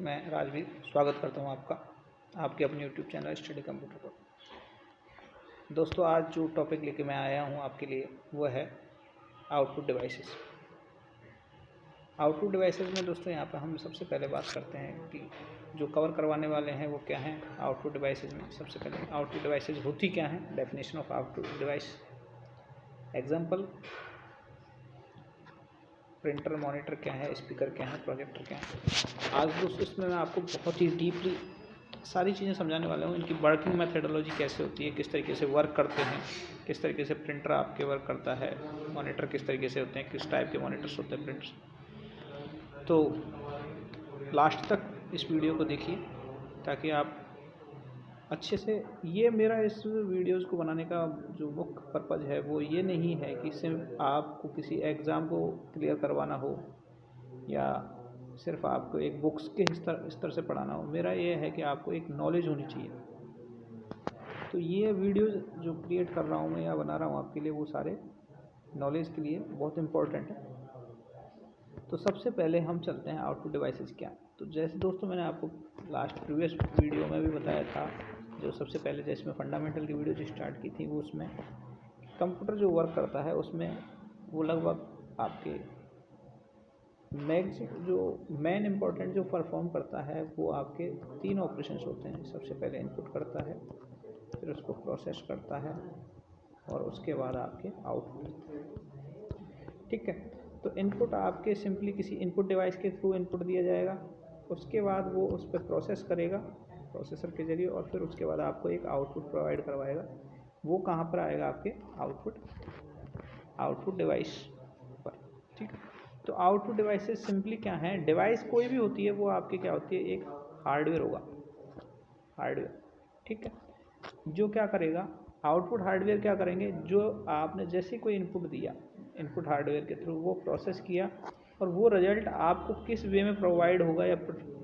मैं राजवीर स्वागत करता हूं आपका आपके अपने यूट्यूब चैनल स्टडी कंप्यूटर पर। दोस्तों, आज जो टॉपिक लेके मैं आया हूं आपके लिए वो है आउटपुट डिवाइसेस। आउटपुट डिवाइसेस में दोस्तों यहाँ पर हम सबसे पहले बात करते हैं कि जो कवर करवाने वाले हैं वो क्या हैं आउटपुट डिवाइसेस में। सबसे पहले आउटपुट डिवाइसेस होती क्या हैं, definition of output device, example, printer, monitor क्या है, स्पीकर क्या है, प्रोजेक्टर क्या है। आज दोस्तों इसमें मैं आपको बहुत ही डीपली सारी चीज़ें समझाने वाला हूँ। इनकी वर्किंग मेथडोलॉजी कैसे होती है, किस तरीके से वर्क करते हैं, किस तरीके से प्रिंटर आपके वर्क करता है, मॉनिटर किस तरीके से होते हैं, किस टाइप के मॉनिटर्स होते हैं, प्रिंटर्स। तो लास्ट तक इस वीडियो को देखिए ताकि आप अच्छे से, ये मेरा इस वीडियोज़ को बनाने का जो मुख्य पर्पज़ है वो ये नहीं है कि सिर्फ आपको किसी एग्ज़ाम को क्लियर करवाना हो या सिर्फ आपको एक बुक्स के स्तर से पढ़ाना हो। मेरा ये है कि आपको एक नॉलेज होनी चाहिए। तो ये वीडियोज़ जो क्रिएट कर रहा हूँ मैं या बना रहा हूँ आपके लिए, वो सारे नॉलेज के लिए बहुत इम्पोर्टेंट है। तो सबसे पहले हम चलते हैं आउटपुट डिवाइसेस क्या। तो जैसे दोस्तों मैंने आपको लास्ट प्रीवियस वीडियो में भी बताया था, जो सबसे पहले जैसे मैं फंडामेंटल की वीडियो जो स्टार्ट की थी, वो उसमें कंप्यूटर जो वर्क करता है उसमें वो लगभग आपके जो मेन इम्पोर्टेंट जो परफॉर्म करता है वो आपके 3 ऑपरेशंस होते हैं। सबसे पहले इनपुट करता है, फिर उसको प्रोसेस करता है और उसके बाद आपके आउटपुट। ठीक है, तो इनपुट आपके सिंपली किसी इनपुट डिवाइस के थ्रू इनपुट दिया जाएगा, उसके बाद वो उस पर प्रोसेस करेगा प्रोसेसर के जरिए, और फिर उसके बाद आपको एक आउटपुट प्रोवाइड करवाएगा। वो कहाँ पर आएगा, आपके आउटपुट डिवाइस पर। ठीक है, तो आउटपुट डिवाइसेस सिंपली क्या है, डिवाइस कोई भी होती है वो आपकी क्या होती है, एक हार्डवेयर होगा, हार्डवेयर। ठीक है, जो क्या करेगा, आउटपुट हार्डवेयर क्या करेंगे, जो आपने जैसे कोई इनपुट दिया इनपुट हार्डवेयर के थ्रू, वो प्रोसेस किया और वो रिजल्ट आपको किस वे में प्रोवाइड होगा या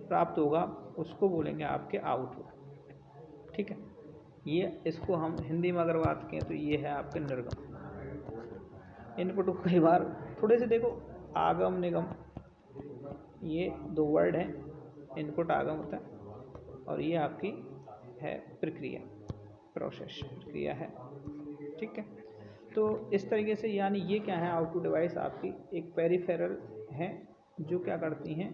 प्राप्त होगा, उसको बोलेंगे आपके आउटपुट। ठीक है, ये इसको हम हिंदी में अगर बात करें तो ये है आपके निर्गम। इनपुट को कई बार थोड़े से देखो, आगम निगम, ये 2 वर्ड हैं। इनपुट आगम होता है और ये आपकी है प्रक्रिया, प्रोसेस, प्रक्रिया है। ठीक है, तो इस तरीके से यानी ये क्या है, आउटपुट डिवाइस आपकी एक पेरिफेरल है जो क्या करती हैं,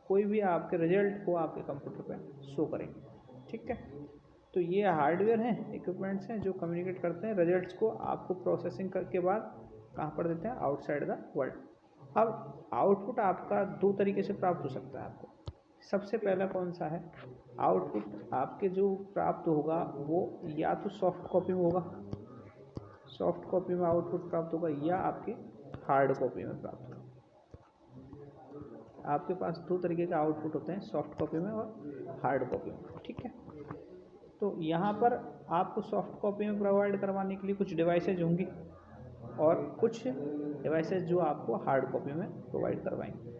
कोई भी आपके रिजल्ट को आपके कंप्यूटर पे शो करेंगे। ठीक है, तो ये हार्डवेयर हैं, इक्विपमेंट्स हैं जो कम्युनिकेट करते हैं रिजल्ट्स को आपको प्रोसेसिंग करके बाद कहाँ पर देते हैं, आउटसाइड द वर्ल्ड। अब आउटपुट आपका 2 तरीके से प्राप्त हो सकता है आपको। सबसे पहला कौन सा है, आउटपुट आपके जो प्राप्त होगा वो या तो सॉफ्ट कॉपी में होगा, सॉफ्ट कॉपी में आउटपुट प्राप्त होगा, या आपके हार्ड कॉपी में प्राप्त होगा। आपके पास 2 तरीके का आउटपुट होते हैं, सॉफ्ट कॉपी में और हार्ड कॉपी में। ठीक है, तो यहाँ पर आपको सॉफ्ट कॉपी में प्रोवाइड करवाने के लिए कुछ डिवाइसेज होंगी और कुछ डिवाइसेज जो आपको हार्ड कॉपी में प्रोवाइड करवाएंगे।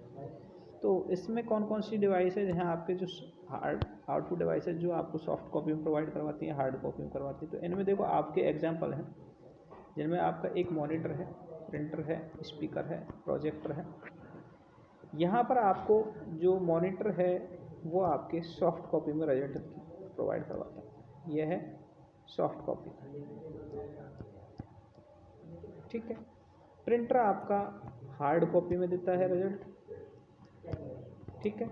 तो इसमें कौन कौन सी डिवाइसेज हैं आपके, जो हार्ड आउटपुट डिवाइसेज जो आपको सॉफ्ट कॉपी में प्रोवाइड करवाती हैं, हार्ड कॉपी में करवाती है। तो इनमें देखो आपके एग्जांपल हैं, जिनमें आपका एक मॉनिटर है, प्रिंटर है, स्पीकर है, प्रोजेक्टर है। यहाँ पर आपको जो मॉनिटर है वो आपके सॉफ्ट कॉपी में रिजल्ट प्रोवाइड करवाता है, यह है सॉफ्ट कॉपी। ठीक है, प्रिंटर आपका हार्ड कॉपी में देता है रिजल्ट। ठीक है,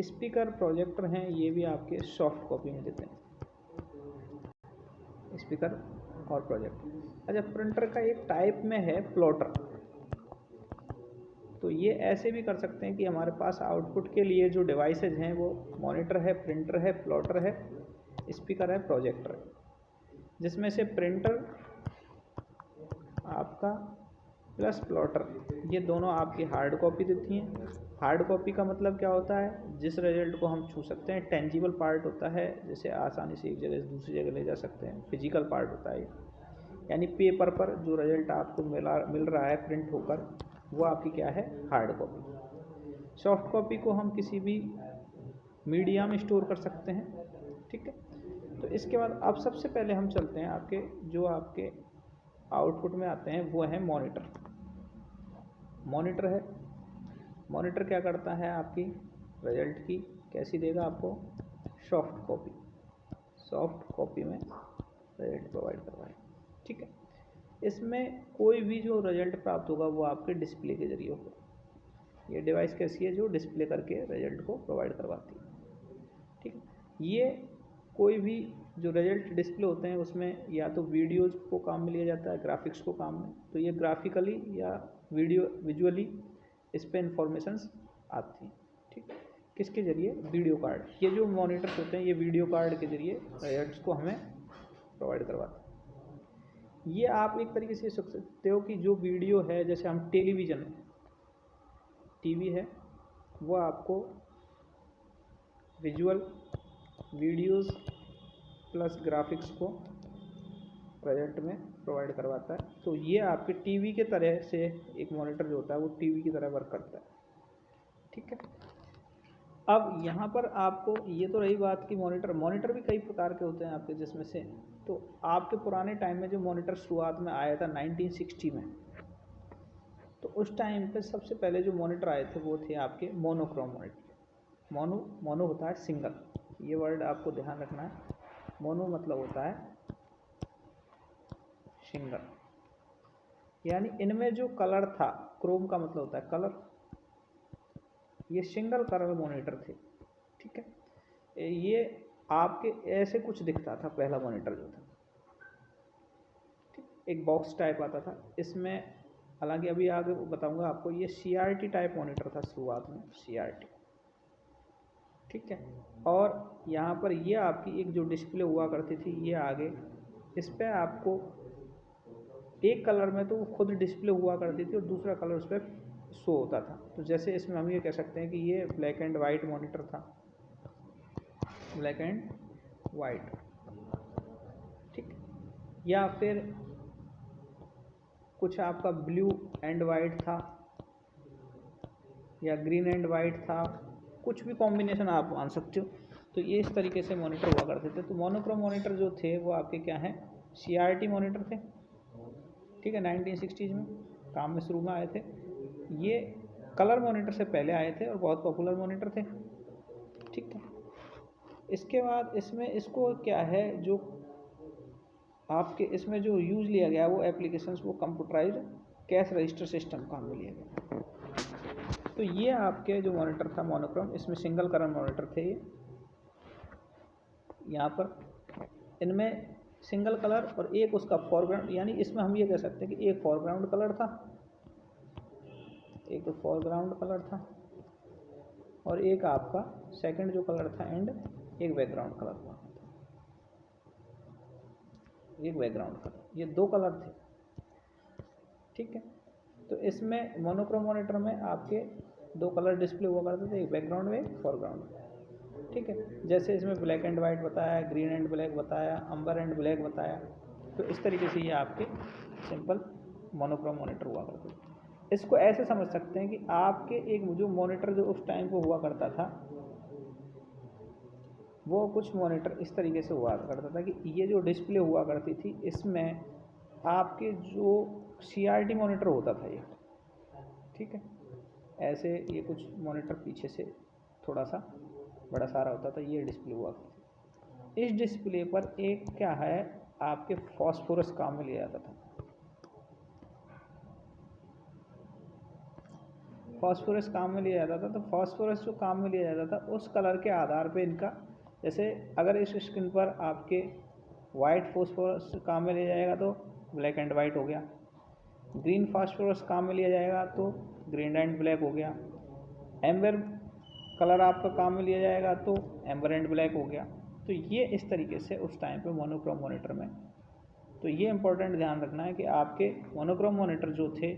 स्पीकर, प्रोजेक्टर हैं, ये भी आपके सॉफ्ट कॉपी में देते हैं, स्पीकर और प्रोजेक्टर। अच्छा, प्रिंटर का एक टाइप में है प्लॉटर। तो ये ऐसे भी कर सकते हैं कि हमारे पास आउटपुट के लिए जो डिवाइसेज हैं वो मॉनिटर है, प्रिंटर है, प्लॉटर है, स्पीकर है, प्रोजेक्टर है, जिसमें से प्रिंटर आपका प्लस प्लॉटर, ये दोनों आपकी हार्ड कॉपी देती हैं। हार्ड कॉपी का मतलब क्या होता है, जिस रिजल्ट को हम छू सकते हैं, टेंजिबल पार्ट होता है, जैसे आसानी से एक जगह से दूसरी जगह ले जा सकते हैं, फिजिकल पार्ट होता है, यानी पेपर पर जो रिजल्ट आपको मिल रहा है प्रिंट होकर, वो आपकी क्या है, हार्ड कॉपी। सॉफ्ट कॉपी को हम किसी भी मीडिया में स्टोर कर सकते हैं। ठीक है, तो इसके बाद अब सबसे पहले हम चलते हैं आपके जो आपके आउटपुट में आते हैं, वो है मॉनिटर। मॉनिटर है, मॉनिटर क्या करता है, आपकी रिजल्ट की कैसी देगा आपको, सॉफ्ट कॉपी में रिजल्ट प्रोवाइड करवाएगा। ठीक है, इसमें कोई भी जो रिजल्ट प्राप्त होगा वो आपके डिस्प्ले के जरिए होगा। ये डिवाइस कैसी है, जो डिस्प्ले करके रिजल्ट को प्रोवाइड करवाती है। ठीक है, ये कोई भी जो रिजल्ट डिस्प्ले होते हैं उसमें या तो वीडियोज को काम में लिया जाता है, ग्राफिक्स को काम में, तो ये ग्राफिकली या विजुअली इस पर इंफॉर्मेशंस आती हैं। ठीक है, किसके जरिए, वीडियो कार्ड। ये जो मॉनिटर्स होते हैं ये वीडियो कार्ड के जरिए रिजल्ट्स को हमें प्रोवाइड करवाते हैं। ये आप एक तरीके से सोच सकते हो कि जो वीडियो है, जैसे हम टेलीविज़न है, टीवी है, वो आपको विजुअल वीडियोस प्लस ग्राफिक्स को रिजल्ट में प्रोवाइड करवाता है। तो ये आपके टीवी के तरह से एक मॉनिटर जो होता है वो टीवी की तरह वर्क करता है। ठीक है, अब यहाँ पर आपको ये तो रही बात कि मॉनिटर भी कई प्रकार के होते हैं आपके, जिसमें से तो आपके पुराने टाइम में जो मॉनिटर शुरुआत में आया था 1960 में, तो उस टाइम पे सबसे पहले जो मॉनिटर आए थे वो थे आपके मोनोक्रोम मॉनिटर। मोनो होता है सिंगल, ये वर्ड आपको ध्यान रखना है। मोनो मतलब होता है सिंगल, यानी इनमें जो कलर था, क्रोम का मतलब होता है कलर, ये सिंगल कलर मॉनिटर थे। ठीक है, ये आपके ऐसे कुछ दिखता था पहला मॉनिटर जो था। ठीक, एक बॉक्स टाइप आता था इसमें, हालांकि अभी आगे बताऊंगा आपको, ये CRT टाइप मॉनिटर था शुरुआत में, CRT। ठीक है, और यहाँ पर ये आपकी एक जो डिस्प्ले हुआ करती थी ये आगे, इस पर आपको एक कलर में तो वो खुद डिस्प्ले हुआ करती थी और दूसरा कलर उस पर शो होता था। तो जैसे इसमें हम ये कह सकते हैं कि ये ब्लैक एंड वाइट मॉनिटर था, ब्लैक एंड वाइट। ठीक, या फिर कुछ आपका ब्लू एंड वाइट था या ग्रीन एंड वाइट था, कुछ भी कॉम्बिनेशन आप मान सकते हो। तो ये इस तरीके से मॉनिटर हुआ करते थे। तो मोनोक्रोम मॉनिटर जो थे वो आपके क्या हैं, CRT मॉनिटर थे। ठीक है, 1960s में काम में शुरू में आए थे। ये कलर मॉनिटर से पहले आए थे और बहुत पॉपुलर मॉनिटर थे। ठीक है, इसके बाद इसमें इसको क्या है, जो आपके इसमें जो यूज़ लिया गया वो एप्लीकेशंस, वो कंप्यूटराइज्ड कैश रजिस्टर सिस्टम काम में लिया गया। तो ये आपके जो मॉनिटर था मोनोक्रोम, इसमें सिंगल कलर मॉनिटर थे ये। यहाँ पर इनमें सिंगल कलर और एक उसका फोरग्राउंड, यानी इसमें हम ये कह सकते हैं कि एक फोरग्राउंड कलर था, एक फोरग्राउंड कलर था और एक आपका सेकंड जो कलर था एंड एक बैकग्राउंड कलर था, एक बैकग्राउंड कलर, ये दो कलर थे। ठीक है, तो इसमें मोनोक्रोम मॉनिटर में आपके दो कलर डिस्प्ले हुआ करते थे, एक बैकग्राउंड में एक फोरग्राउंड। ठीक है, जैसे इसमें ब्लैक एंड वाइट बताया, ग्रीन एंड ब्लैक बताया, अंबर एंड ब्लैक बताया। तो इस तरीके से ये आपके सिंपल मोनोक्रोम मॉनिटर हुआ करते थे। इसको ऐसे समझ सकते हैं कि आपके एक जो मॉनिटर जो उस टाइम को हुआ करता था, वो कुछ मॉनिटर इस तरीके से हुआ करता था कि ये जो डिस्प्ले हुआ करती थी इसमें आपके जो CRT मॉनिटर होता था ये, ठीक है, ऐसे ये कुछ मॉनिटर पीछे से थोड़ा सा बड़ा सारा होता था, ये डिस्प्ले हुआ करती थी। इस डिस्प्ले पर एक क्या है, आपके फॉस्फोरस काम में लिया जाता था। फॉस्फोरस काम में लिया जाता था, तो फॉस्फोरस जो काम में लिया जाता था उस कलर के आधार पे इनका, जैसे अगर इस स्क्रीन पर आपके वाइट फॉस्फोरस काम में लिया जाएगा तो ब्लैक एंड वाइट हो गया, ग्रीन फॉस्फोरस काम में लिया जाएगा तो ग्रीन एंड ब्लैक हो गया, एम्बर कलर आपका काम में लिया जाएगा तो एम्बर एंड ब्लैक हो गया। तो ये इस तरीके से उस टाइम पे मोनोक्रोम मॉनिटर में, तो ये इंपॉर्टेंट ध्यान रखना है कि आपके मोनोक्रोम मॉनिटर जो थे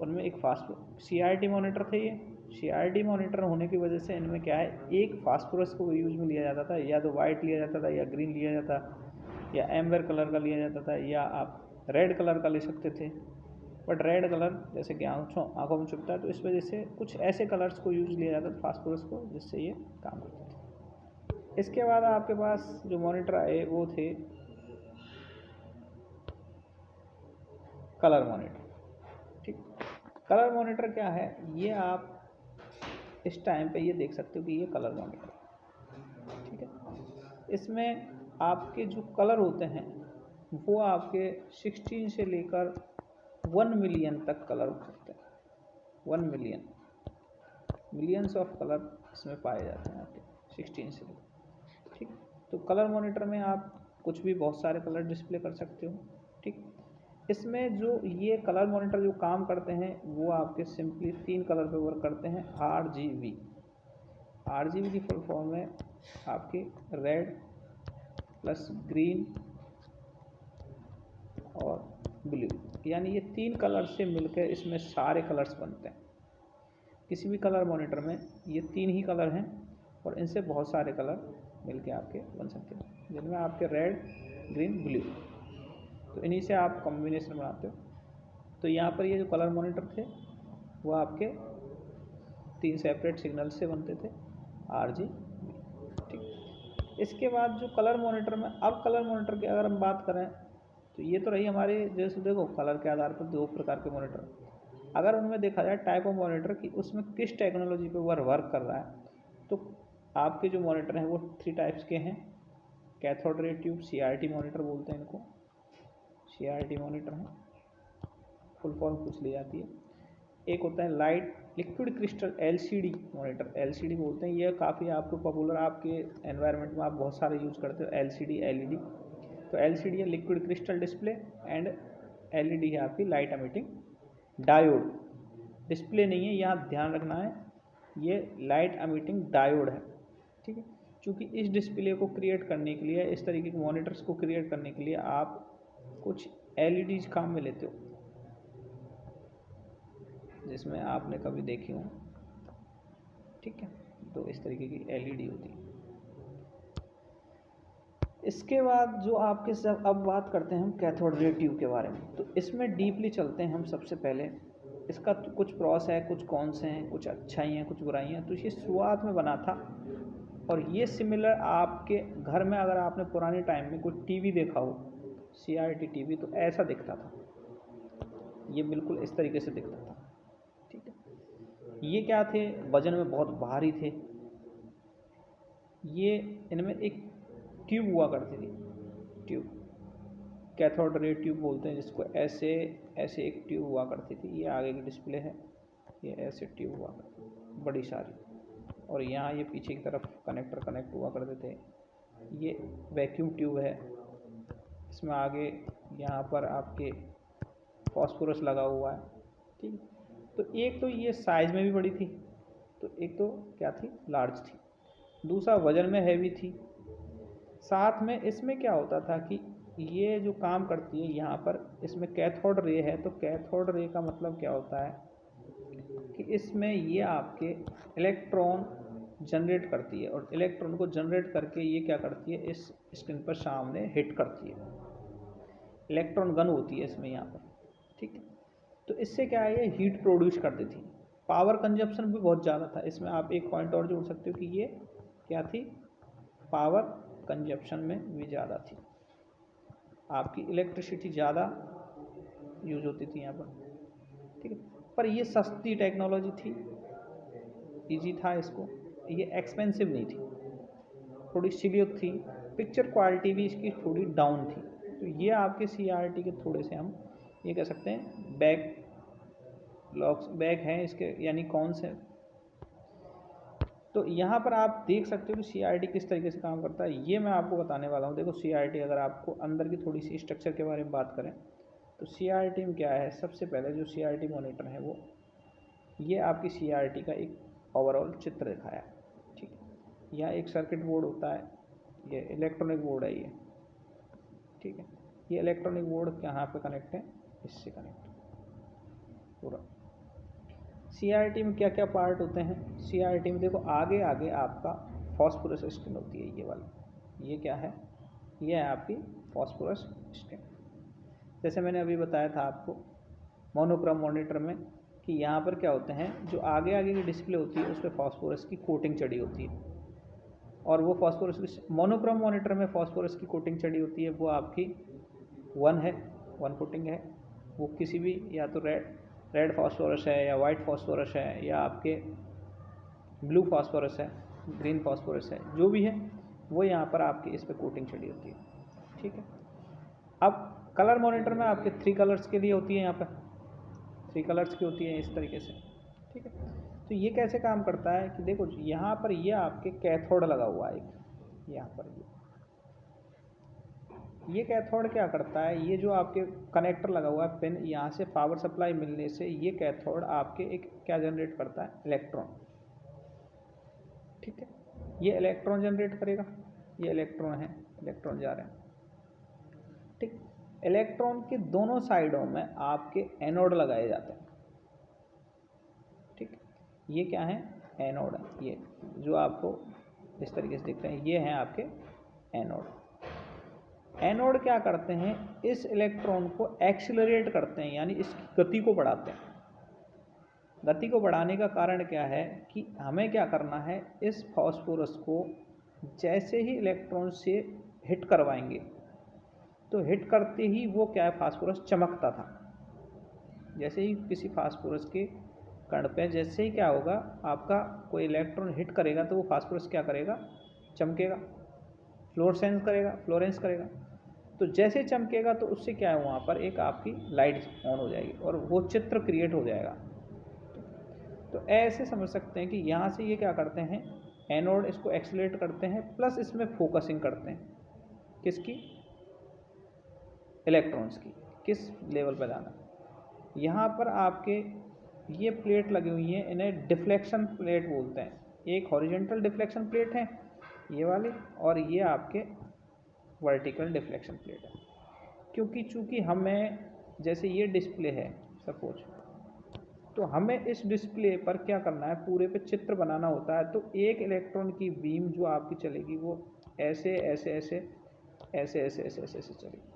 उनमें एक CRT मॉनिटर थे। ये CRT मॉनिटर होने की वजह से इनमें क्या है, एक फास्फोरस को यूज में लिया जाता था, या तो वाइट लिया जाता था या ग्रीन लिया जाता या एम्बर कलर का लिया जाता था, या आप रेड कलर का ले सकते थे। बट रेड कलर जैसे कि आँखों में चुभता है, तो इस वजह से कुछ ऐसे कलर्स को यूज लिया जाता था फास्फोरस को, जिससे ये काम करते थे। इसके बाद आपके पास जो मॉनिटर आए वो थे कलर मॉनिटर। ठीक, कलर मॉनिटर क्या है, ये आप इस टाइम पे ये देख सकते हो कि ये कलर मॉनिटर है, ठीक है। इसमें आपके जो कलर होते हैं वो आपके 16 से लेकर 1 मिलियन तक कलर हो सकते हैं। 1 मिलियन, मिलियंस ऑफ कलर इसमें पाए जाते हैं आपके 16 से लेकर, ठीक। तो कलर मॉनिटर में आप कुछ भी बहुत सारे कलर डिस्प्ले कर सकते हो, ठीक। इसमें जो ये कलर मॉनिटर जो काम करते हैं वो आपके सिंपली 3 कलर पे वर्क करते हैं। RGB, RGB की फुल फॉर्म है आपकी रेड प्लस ग्रीन और ब्लू, यानी ये 3 कलर से मिलकर इसमें सारे कलर्स बनते हैं। किसी भी कलर मॉनिटर में ये 3 ही कलर हैं और इनसे बहुत सारे कलर मिलके आपके बन सकते हैं, जिनमें आपके रेड ग्रीन ब्लू, तो इन्हीं से आप कॉम्बिनेशन बनाते हो। तो यहाँ पर ये जो कलर मॉनिटर थे वो आपके 3 सेपरेट सिग्नल से बनते थे, RGB, ठीक। इसके बाद जो कलर मॉनिटर में, अब कलर मॉनिटर की अगर हम बात करें तो ये तो रही हमारी, जैसे देखो कलर के आधार पर 2 प्रकार के मॉनिटर। अगर उनमें देखा जाए टाइप ऑफ मॉनिटर कि उसमें किस टेक्नोलॉजी पे वर्क कर रहा है, तो आपके जो मॉनिटर हैं वो 3 टाइप्स के हैं। Cathode ray tube, CRT monitor बोलते हैं इनको, CRT मॉनिटर है, फुल फॉर्म पूछ ली जाती है। एक होता है light liquid crystal LCD monitor, LCD बोलते हैं। ये काफ़ी आपको पॉपुलर, आपके एनवायरनमेंट में आप बहुत सारे यूज़ करते हो LCD LED। तो LCD है liquid crystal display and LED है आपकी लाइट एमिटिंग डायोड। डिस्प्ले नहीं है, यहाँ ध्यान रखना है, ये लाइट एमिटिंग डायोड है, ठीक है। क्योंकि इस डिस्प्ले को क्रिएट करने के लिए, इस तरीके के मॉनिटर्स को क्रिएट करने के लिए आप कुछ LEDs काम में लेते हो, जिसमें आपने कभी देखी हो, ठीक है। तो इस तरीके की LED होती है। इसके बाद जो आपके सब, अब बात करते हैं हम कैथोड रे ट्यूब के बारे में। तो इसमें डीपली चलते हैं हम। सबसे पहले इसका तो कुछ प्रॉस है, कुछ कॉन्स हैं, कुछ अच्छाई हैं, कुछ बुराई हैं। तो ये शुरुआत में बना था और ये सिमिलर आपके घर में अगर आपने पुराने टाइम में कोई टीवी देखा हो, CRT टीवी, तो ऐसा दिखता था, ये बिल्कुल इस तरीके से दिखता था, ठीक है। ये क्या थे, वजन में बहुत भारी थे ये। इनमें एक ट्यूब हुआ करती थी, ट्यूब, कैथोड रे ट्यूब बोलते हैं जिसको। ऐसे ऐसे एक ट्यूब हुआ करती थी, ये आगे की डिस्प्ले है, ये ऐसे ट्यूब हुआ करती बड़ी सारी, और यहाँ ये पीछे की तरफ कनेक्टर कनेक्ट हुआ करते थे। ये वैक्यूम ट्यूब है, इसमें आगे यहाँ पर आपके फॉस्फोरस लगा हुआ है, ठीक। तो एक तो ये साइज़ में भी बड़ी थी, तो एक तो क्या थी, लार्ज थी। दूसरा वजन में हैवी थी। साथ में इसमें क्या होता था कि ये जो काम करती है यहाँ पर, इसमें कैथोड रे है। तो कैथोड रे का मतलब क्या होता है कि इसमें ये आपके इलेक्ट्रॉन जनरेट करती है, और इलेक्ट्रॉन को जनरेट करके ये क्या करती है, इस स्क्रीन पर सामने हिट करती है। इलेक्ट्रॉन गन होती है इसमें यहाँ पर, ठीक है। तो इससे क्या है, ये हीट प्रोड्यूस करती थी। पावर कंजप्शन भी बहुत ज़्यादा था इसमें। आप एक पॉइंट और जोड़ सकते हो कि ये क्या थी, पावर कंजप्शन में भी ज़्यादा थी, आपकी इलेक्ट्रिसिटी ज़्यादा यूज होती थी यहाँ पर, ठीक है। पर ये सस्ती टेक्नोलॉजी थी, इजी था इसको, ये एक्सपेंसिव नहीं थी, थोड़ी स्लीक थी। पिक्चर क्वालिटी भी इसकी थोड़ी डाउन थी। तो ये आपके CRT के थोड़े से हम ये कह सकते हैं बैक लॉक्स, बैक हैं इसके, यानी कौन से। तो यहाँ पर आप देख सकते हो कि CRT किस तरीके से काम करता है, ये मैं आपको बताने वाला हूँ। देखो CRT, अगर आपको अंदर की थोड़ी सी स्ट्रक्चर के बारे में बात करें तो CRT में क्या है, सबसे पहले जो CRT मॉनिटर है वो, ये आपकी CRT का एक ओवरऑल चित्र दिखाया, ठीक है। यहाँ एक सर्किट बोर्ड होता है, ये इलेक्ट्रॉनिक बोर्ड है ये, ठीक है। ये इलेक्ट्रॉनिक बोर्ड कहाँ पे कनेक्ट है, इससे कनेक्ट पूरा। CRT में क्या क्या पार्ट होते हैं, CRT में देखो आगे आगे आपका फॉस्फोरस स्क्रीन होती है, ये वाली, ये क्या है, ये है आपकी फॉस्फोरस स्क्रीन। जैसे मैंने अभी बताया था आपको मोनोक्रोम मॉनिटर में कि यहाँ पर क्या होते हैं, जो आगे आगे की डिस्प्ले होती है उस पर फॉस्फोरस की कोटिंग चढ़ी होती है, और वो फॉस्फोरस की, मोनोक्रोम मॉनिटर में फॉस्फोरस की कोटिंग चढ़ी होती है, वो आपकी 1 है, 1 कोटिंग है। वो किसी भी, या तो रेड फॉस्फोरस है, या वाइट फॉस्फोरस है, या आपके ब्लू फास्फोरस है, ग्रीन फास्फोरस है, जो भी है वो यहाँ पर आपकी इस पर कोटिंग चढ़ी होती है। ठीक है। अब कलर मॉनिटर में आपके 3 कलर्स के लिए होती है, यहाँ पर 3 कलर्स की होती है इस तरीके से। ठीक है। तो ये कैसे काम करता है कि देखो यहाँ पर ये आपके कैथोड लगा हुआ है एक, यहाँ पर ये कैथोड क्या करता है, ये जो आपके कनेक्टर लगा हुआ है पिन, यहाँ से पावर सप्लाई मिलने से ये कैथोड आपके एक क्या जनरेट करता है, इलेक्ट्रॉन। ठीक है। ये इलेक्ट्रॉन जनरेट करेगा, ये इलेक्ट्रॉन है, इलेक्ट्रॉन जा रहे हैं। ठीक। इलेक्ट्रॉन के दोनों साइडों में आपके एनोड लगाए जाते हैं। ठीक। ये क्या है, एनोड है, ये जो आपको इस तरीके से दिख रहे हैं, ये हैं आपके एनोड। एनोड क्या करते हैं, इस इलेक्ट्रॉन को एक्सीलरेट करते हैं, यानी इसकी गति को बढ़ाते हैं। गति को बढ़ाने का कारण क्या है कि हमें क्या करना है, इस फास्फोरस को जैसे ही इलेक्ट्रॉन से हिट करवाएंगे तो हिट करते ही वो क्या है, फास्फोरस चमकता था। जैसे ही किसी फास्फोरस के कण पे जैसे ही क्या होगा, आपका कोई इलेक्ट्रॉन हिट करेगा तो वो फास्फोरस क्या करेगा, चमकेगा, फ्लोरेंस करेगा। तो जैसे चमकेगा तो उससे क्या है, वहाँ पर एक आपकी लाइट ऑन हो जाएगी और वो चित्र क्रिएट हो जाएगा। तो ऐसे समझ सकते हैं कि यहाँ से ये क्या करते हैं, एनोड इसको एक्सीलरेट करते हैं, प्लस इसमें फोकसिंग करते हैं, किसकी, इलेक्ट्रॉन्स की, किस लेवल पर जाना। यहाँ पर आपके ये प्लेट लगी हुई हैं, इन्हें डिफ्लेक्शन प्लेट बोलते हैं। एक हॉरिजॉन्टल डिफ्लेक्शन प्लेट है ये वाली, और ये आपके वर्टिकल डिफ्लेक्शन प्लेट है। क्योंकि चूँकि हमें जैसे ये डिस्प्ले है सपोज, तो हमें इस डिस्प्ले पर क्या करना है, पूरे पे चित्र बनाना होता है। तो एक इलेक्ट्रॉन की बीम जो आपकी चलेगी वो ऐसे ऐसे ऐसे ऐसे ऐसे ऐसे ऐसे ऐसे चलेगी।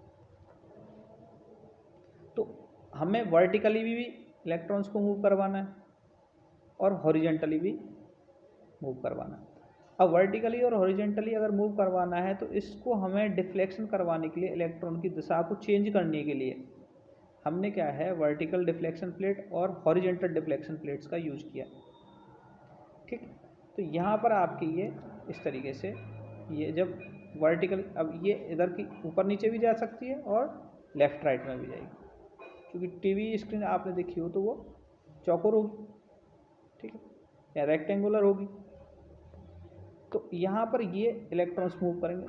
तो हमें वर्टिकली भी इलेक्ट्रॉन्स को मूव करवाना है और हॉरिजॉन्टली भी मूव करवाना है। अब वर्टिकली और हॉरिजॉन्टली अगर मूव करवाना है तो इसको हमें डिफ्लेक्शन करवाने के लिए, इलेक्ट्रॉन की दिशा को चेंज करने के लिए हमने क्या है, वर्टिकल डिफ्लेक्शन प्लेट और हॉरिजॉन्टल डिफ्लेक्शन प्लेट्स का यूज किया। ठीक। तो यहाँ पर आपकी ये इस तरीके से, ये जब वर्टिकल, अब ये इधर की ऊपर नीचे भी जा सकती है और लेफ्ट राइट में भी जाएगी, क्योंकि टीवी स्क्रीन आपने देखी हो तो वो चौकोर होगी, ठीक है, या रेक्टेंगुलर होगी। तो यहाँ पर ये इलेक्ट्रॉन्स मूव करेंगे।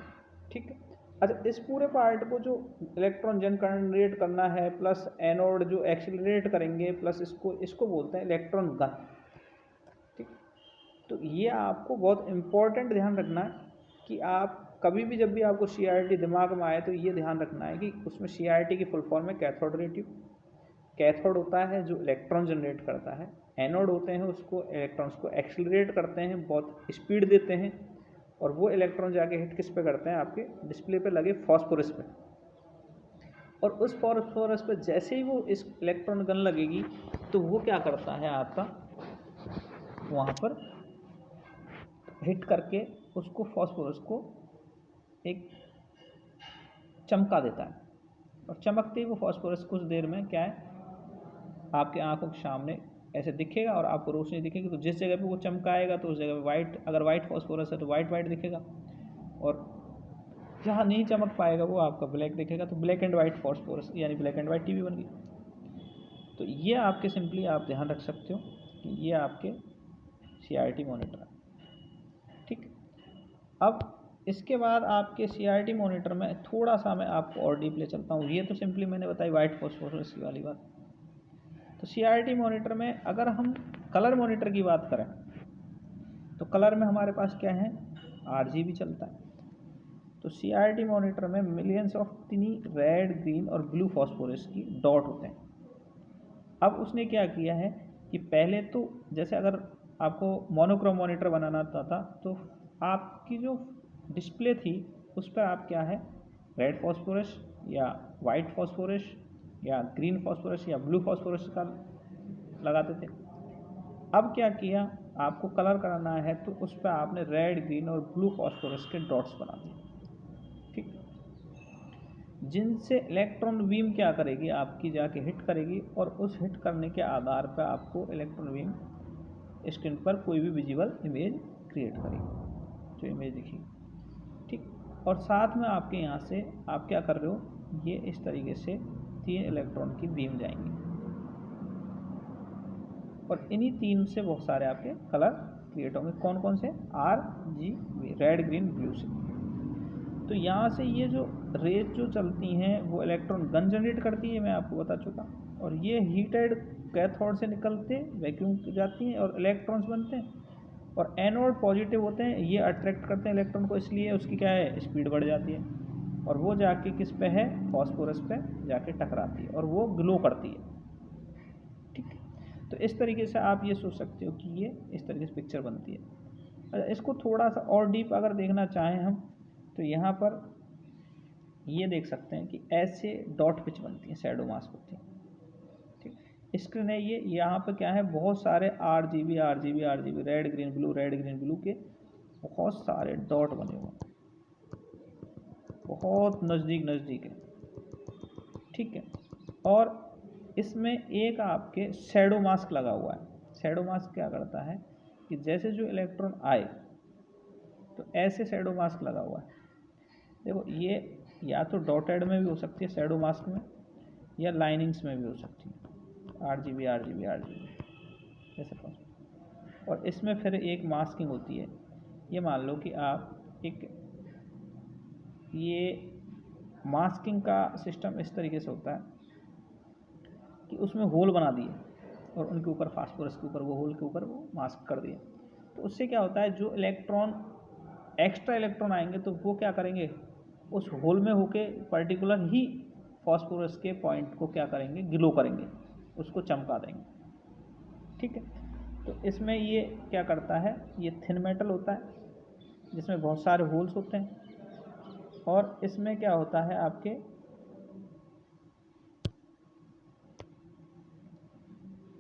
ठीक है। अच्छा, इस पूरे पार्ट को जो इलेक्ट्रॉन जनरेट करना है, प्लस एनोड जो एक्सीलरेट करेंगे, प्लस इसको बोलते हैं इलेक्ट्रॉन गन। ठीक। तो ये आपको बहुत इम्पोर्टेंट ध्यान रखना है कि आप कभी भी जब भी आपको CRT दिमाग में आए तो ये ध्यान रखना है कि उसमें CRT की फुल फॉर्म है कैथोड रे ट्यूब। कैथोड होता है जो इलेक्ट्रॉन जनरेट करता है, एनोड होते हैं उसको इलेक्ट्रॉन्स को एक्सीलरेट करते हैं, बहुत स्पीड देते हैं, और वो इलेक्ट्रॉन जाके हिट किस पे करते हैं, आपके डिस्प्ले पे लगे फास्फोरस पे। और उस फास्फोरस पे जैसे ही वो इस इलेक्ट्रॉन गन लगेगी तो वो क्या करता है, आपका वहाँ पर हिट करके उसको फास्फोरस को एक चमका देता है, और चमकते ही वो फास्फोरस कुछ देर में क्या है, आपके आंखों के सामने ऐसे दिखेगा और आपको रोशनी दिखेगी। तो जिस जगह पे वो चमकाएगा तो उस जगह पे वाइट, अगर वाइट फास्फोरस है तो वाइट वाइट दिखेगा, और जहाँ नहीं चमक पाएगा वो आपका ब्लैक दिखेगा। तो ब्लैक एंड वाइट फास्फोरस यानी ब्लैक एंड वाइट टीवी बन गई। तो ये आपके सिंपली आप ध्यान रख सकते हो कि ये आपके CRT मॉनिटर है। ठीक। अब इसके बाद आपके CRT मॉनिटर में थोड़ा सा मैं आपको और डीप ले चलता हूँ। ये तो सिंपली मैंने बताई वाइट फास्फोरस की वाली बात। तो CRT मॉनिटर में अगर हम कलर मॉनिटर की बात करें तो कलर में हमारे पास क्या है, RGB चलता है। तो CRT मॉनिटर में मिलियंस ऑफ तिनी रेड, ग्रीन और ब्लू फास्फोरस की डॉट होते हैं। अब उसने क्या किया है कि पहले तो जैसे अगर आपको मोनोक्रोम मॉनिटर बनाना था तो आपकी जो डिस्प्ले थी उस पर आप क्या है, रेड फास्फोरस या वाइट फास्फोरस या ग्रीन फास्फोरस या ब्लू फास्फोरस का लगाते थे। अब क्या किया, आपको कलर कराना है तो उस पर आपने रेड, ग्रीन और ब्लू फास्फोरस के डॉट्स बना दिए। ठीक। जिनसे इलेक्ट्रॉन बीम क्या करेगी, आपकी जाके हिट करेगी, और उस हिट करने के आधार पर आपको इलेक्ट्रॉन बीम स्क्रीन पर कोई भी विजिबल इमेज क्रिएट करेगी, जो इमेज दिखेगी, ठीक। और साथ में आपके यहाँ से आप क्या कर रहे हो, ये इस तरीके से 3 इलेक्ट्रॉन की बीम जाएंगी और इन्हीं 3 से बहुत सारे आपके कलर क्रिएट होंगे। कौन कौन से? RGB, रेड ग्रीन ब्लू से। तो यहाँ से ये जो रेज जो चलती हैं वो इलेक्ट्रॉन गन जनरेट करती है, मैं आपको बता चुका। और ये हीटेड कैथोड से निकलते वैक्यूम जाती हैं और इलेक्ट्रॉन्स बनते हैं। और एनोड पॉजिटिव होते हैं, ये अट्रैक्ट करते हैं इलेक्ट्रॉन को, इसलिए उसकी क्या है, स्पीड बढ़ जाती है और वो जाके किस पे है, फॉस्फोरस पे जाके टकराती है और वो ग्लो करती है, ठीक है। तो इस तरीके से आप ये सोच सकते हो कि ये इस तरीके से पिक्चर बनती है। अच्छा, इसको थोड़ा सा और डीप अगर देखना चाहें हम, तो यहाँ पर ये देख सकते हैं कि ऐसे डॉट पिच बनती है, शैडो मास्क होती है, ठीक। स्क्रीन है ये, यहाँ पर क्या है, बहुत सारे RGB रेड ग्रीन ब्लू के बहुत सारे डॉट बने हुए हैं, बहुत नज़दीक है, ठीक है। और इसमें एक आपके शैडो मास्क लगा हुआ है। शैडो मास्क क्या करता है कि जैसे जो इलेक्ट्रॉन आए तो ऐसे शैडो मास्क लगा हुआ है। देखो ये या तो डॉटेड में भी हो सकती है शैडो मास्क में, या लाइनिंग्स में भी हो सकती है, RGB जैसे पास। और इसमें फिर एक मास्किंग होती है। ये मान लो कि आप एक ये मास्किंग का सिस्टम इस तरीके से होता है कि उसमें होल बना दिए और उनके ऊपर फास्फोरस के ऊपर वो होल के ऊपर वो मास्क कर दिए। तो उससे क्या होता है, जो इलेक्ट्रॉन एक्स्ट्रा इलेक्ट्रॉन आएंगे तो वो क्या करेंगे, उस होल में होके पर्टिकुलर ही फास्फोरस के पॉइंट को क्या करेंगे, ग्लो करेंगे, उसको चमका देंगे, ठीक है। तो इसमें ये क्या करता है, ये थिन मेटल होता है जिसमें बहुत सारे होल्स होते हैं। और इसमें क्या होता है आपके,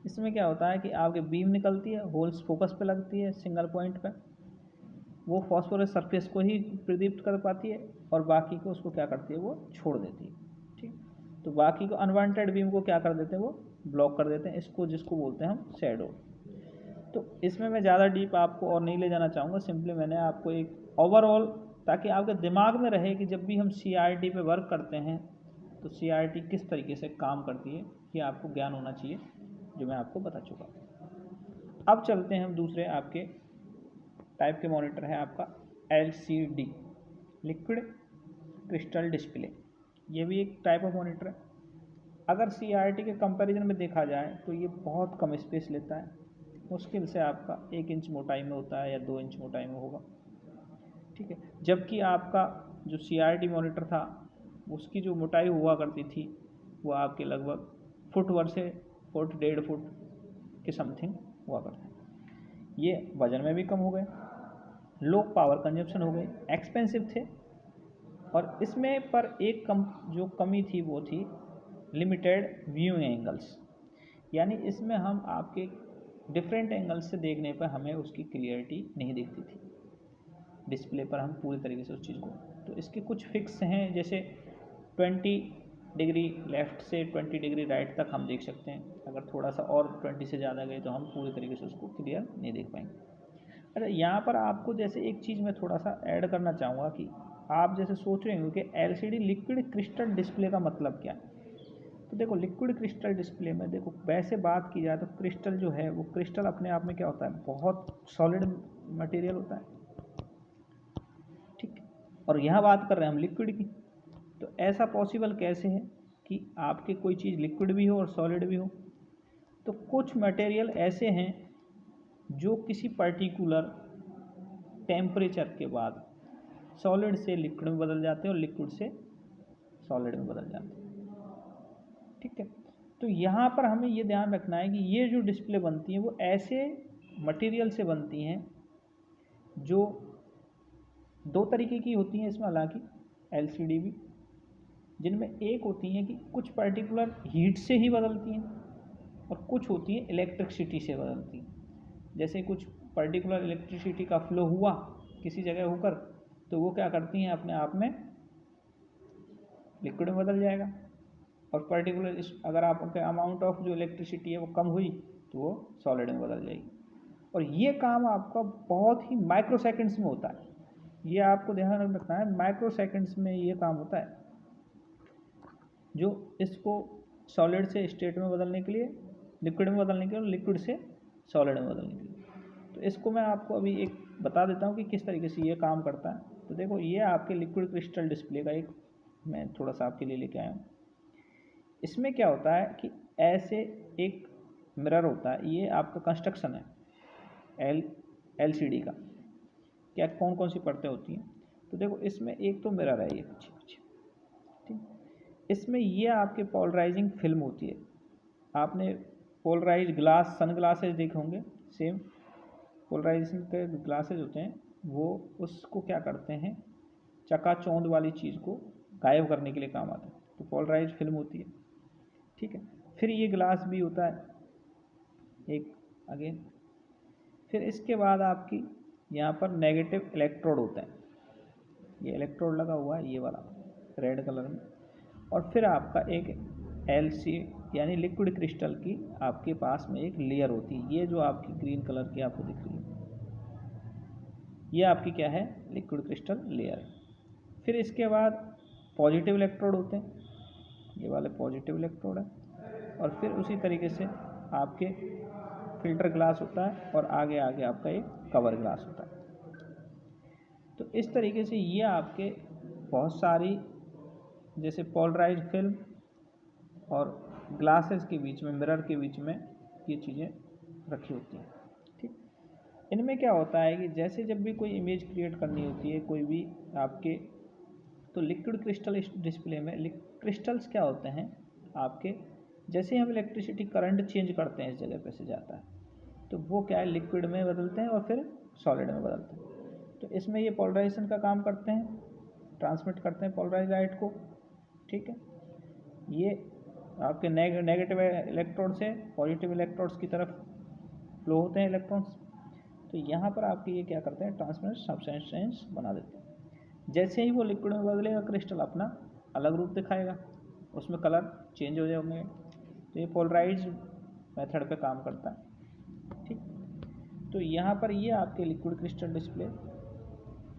इसमें क्या होता है कि आपके बीम निकलती है, होल्स फोकस पे लगती है सिंगल पॉइंट पे, वो फॉस्फोरस सरफेस को ही प्रदीप्त कर पाती है और बाकी को उसको क्या करती है, वो छोड़ देती है, ठीक। तो बाकी को अनवांटेड बीम को क्या कर देते हैं, वो ब्लॉक कर देते हैं, इसको जिसको बोलते हैं हम शैडो। तो इसमें मैं ज़्यादा डीप आपको और नहीं ले जाना चाहूँगा, सिंपली मैंने आपको एक ओवरऑल, ताकि आपके दिमाग में रहे कि जब भी हम CRT पे वर्क करते हैं तो CRT किस तरीके से काम करती है, ये आपको ज्ञान होना चाहिए, जो मैं आपको बता चुका। अब चलते हैं हम दूसरे आपके टाइप के मॉनिटर है आपका LCD, लिक्विड क्रिस्टल डिस्प्ले। ये भी एक टाइप ऑफ मॉनिटर है। अगर CRT के कंपैरिजन में देखा जाए तो ये बहुत कम स्पेस लेता है, मुश्किल से आपका 1 इंच मोटाई में होता है या 2 इंच मोटाई में होगा, ठीक है। जबकि आपका जो CRT मॉनिटर था उसकी जो मोटाई हुआ करती थी वो आपके लगभग फुट वर से 1.5 फुट के समथिंग हुआ करता है। ये वजन में भी कम हो गए, लो पावर कंजप्शन हो गई, एक्सपेंसिव थे। और इसमें पर एक जो कमी थी वो थी लिमिटेड व्यूइंग एंगल्स, यानी इसमें हम आपके डिफरेंट एंगल्स से देखने पर हमें उसकी क्लियरिटी नहीं दिखती थी डिस्प्ले पर, हम पूरी तरीके से उस चीज़ को। तो इसके कुछ फिक्स हैं, जैसे 20 डिग्री लेफ़्ट से 20 डिग्री राइट तक हम देख सकते हैं, अगर थोड़ा सा और 20 से ज़्यादा गए तो हम पूरी तरीके से उसको क्लियर नहीं देख पाएंगे। अच्छा, यहाँ पर आपको जैसे एक चीज़ मैं थोड़ा सा ऐड करना चाहूँगा कि आप जैसे सोच रहे होंगे कि LCD लिक्विड क्रिस्टल डिस्प्ले का मतलब क्या है। तो देखो लिक्विड क्रिस्टल डिस्प्ले में, देखो वैसे बात की जाए तो क्रिस्टल जो है वो क्रिस्टल अपने आप में क्या होता है, बहुत सॉलिड मटेरियल होता है, ठीक। और यहाँ बात कर रहे हैं हम लिक्विड की। तो ऐसा पॉसिबल कैसे है कि आपके कोई चीज़ लिक्विड भी हो और सॉलिड भी हो। तो कुछ मटेरियल ऐसे हैं जो किसी पर्टिकुलर टेम्परेचर के बाद सॉलिड से लिक्विड में बदल जाते हैं और लिक्विड से सॉलिड में बदल जाते हैं, ठीक है। तो यहाँ पर हमें ये ध्यान रखना है कि ये जो डिस्प्ले बनती हैं वो ऐसे मटेरियल से बनती हैं जो 2 तरीके की होती हैं इसमें, हालांकि LCD भी, जिनमें एक होती हैं कि कुछ पर्टिकुलर हीट से ही बदलती हैं और कुछ होती हैं इलेक्ट्रिसिटी से बदलती हैं। जैसे कुछ पर्टिकुलर इलेक्ट्रिसिटी का फ्लो हुआ किसी जगह होकर तो वो क्या करती हैं, अपने आप में लिक्विड में बदल जाएगा। और पर्टिकुलर अगर आपके अमाउंट ऑफ जो इलेक्ट्रिसिटी है वो कम हुई तो वो सॉलिड में बदल जाएगी। और ये काम आपका बहुत ही माइक्रो सेकेंड्स में होता है। ये आपको ध्यान रखना है, माइक्रो सेकेंड्स में ये काम होता है, जो इसको सॉलिड से स्टेट में बदलने के लिए, लिक्विड में बदलने के लिए, और लिक्विड से सॉलिड में बदलने के लिए। तो इसको मैं आपको अभी एक बता देता हूँ कि किस तरीके से ये काम करता है। तो देखो, ये आपके लिक्विड क्रिस्टल डिस्प्ले का एक मैं थोड़ा सा आपके लिए लेके आया हूँ। इसमें क्या होता है कि ऐसे एक मिरर होता है, ये आपका कंस्ट्रक्शन है LCD का। क्या कौन कौन सी परतें होती हैं, तो देखो इसमें एक तो मिरर है, ये पीछे पीछे, ठीक। इसमें ये आपके पोलराइजिंग फिल्म होती है। आपने पोलराइज ग्लास, सन ग्लासेज देखे होंगे, सेम पोलराइजेशन के ग्लासेज होते हैं, वो उसको क्या करते हैं, चकाचौंध वाली चीज़ को गायब करने के लिए काम आता है। तो पोलराइज फिल्म होती है, ठीक है। फिर ये ग्लास भी होता है एक अगेन। फिर इसके बाद आपकी यहाँ पर नेगेटिव इलेक्ट्रोड होता है, ये इलेक्ट्रोड लगा हुआ है ये वाला रेड कलर में। और फिर आपका एक LC यानी लिक्विड क्रिस्टल की आपके पास में एक लेयर होती है, ये जो आपकी ग्रीन कलर की आपको दिख रही है, ये आपकी क्या है, लिक्विड क्रिस्टल लेयर। फिर इसके बाद पॉजिटिव इलेक्ट्रोड होते हैं, ये वाले पॉजिटिव इलेक्ट्रोड है। और फिर उसी तरीके से आपके फिल्टर ग्लास होता है, और आगे आगे आपका एक कवर ग्लास होता है। तो इस तरीके से ये आपके बहुत सारी, जैसे पोलराइज फिल्म और ग्लासेस के बीच में, मिरर के बीच में ये चीज़ें रखी होती हैं, ठीक। इनमें क्या होता है कि जैसे जब भी कोई इमेज क्रिएट करनी होती है कोई भी आपके, तो लिक्विड क्रिस्टल डिस्प्ले में क्रिस्टल्स क्या होते हैं आपके, जैसे हम इलेक्ट्रिसिटी करंट चेंज करते हैं इस जगह पे से जाता है, तो वो क्या है, लिक्विड में बदलते हैं और फिर सॉलिड में बदलते हैं। तो इसमें ये पोलराइजेशन का काम करते हैं, ट्रांसमिट करते हैं पोलराइज लाइट को, ठीक है। ये आपके नेगेटिव इलेक्ट्रोड से पॉजिटिव इलेक्ट्रोड्स की तरफ फ्लो होते हैं इलेक्ट्रॉन्स। तो यहाँ पर आपके ये क्या करते हैं, ट्रांसमिट सब्सटेंस बना देते हैं। जैसे ही वो लिक्विड में बदलेगा, क्रिस्टल अपना अलग रूप दिखाएगा, उसमें कलर चेंज हो जाएंगे। तो ये पोलराइज मेथड पे काम करता है, ठीक। तो यहाँ पर ये आपके लिक्विड क्रिस्टल डिस्प्ले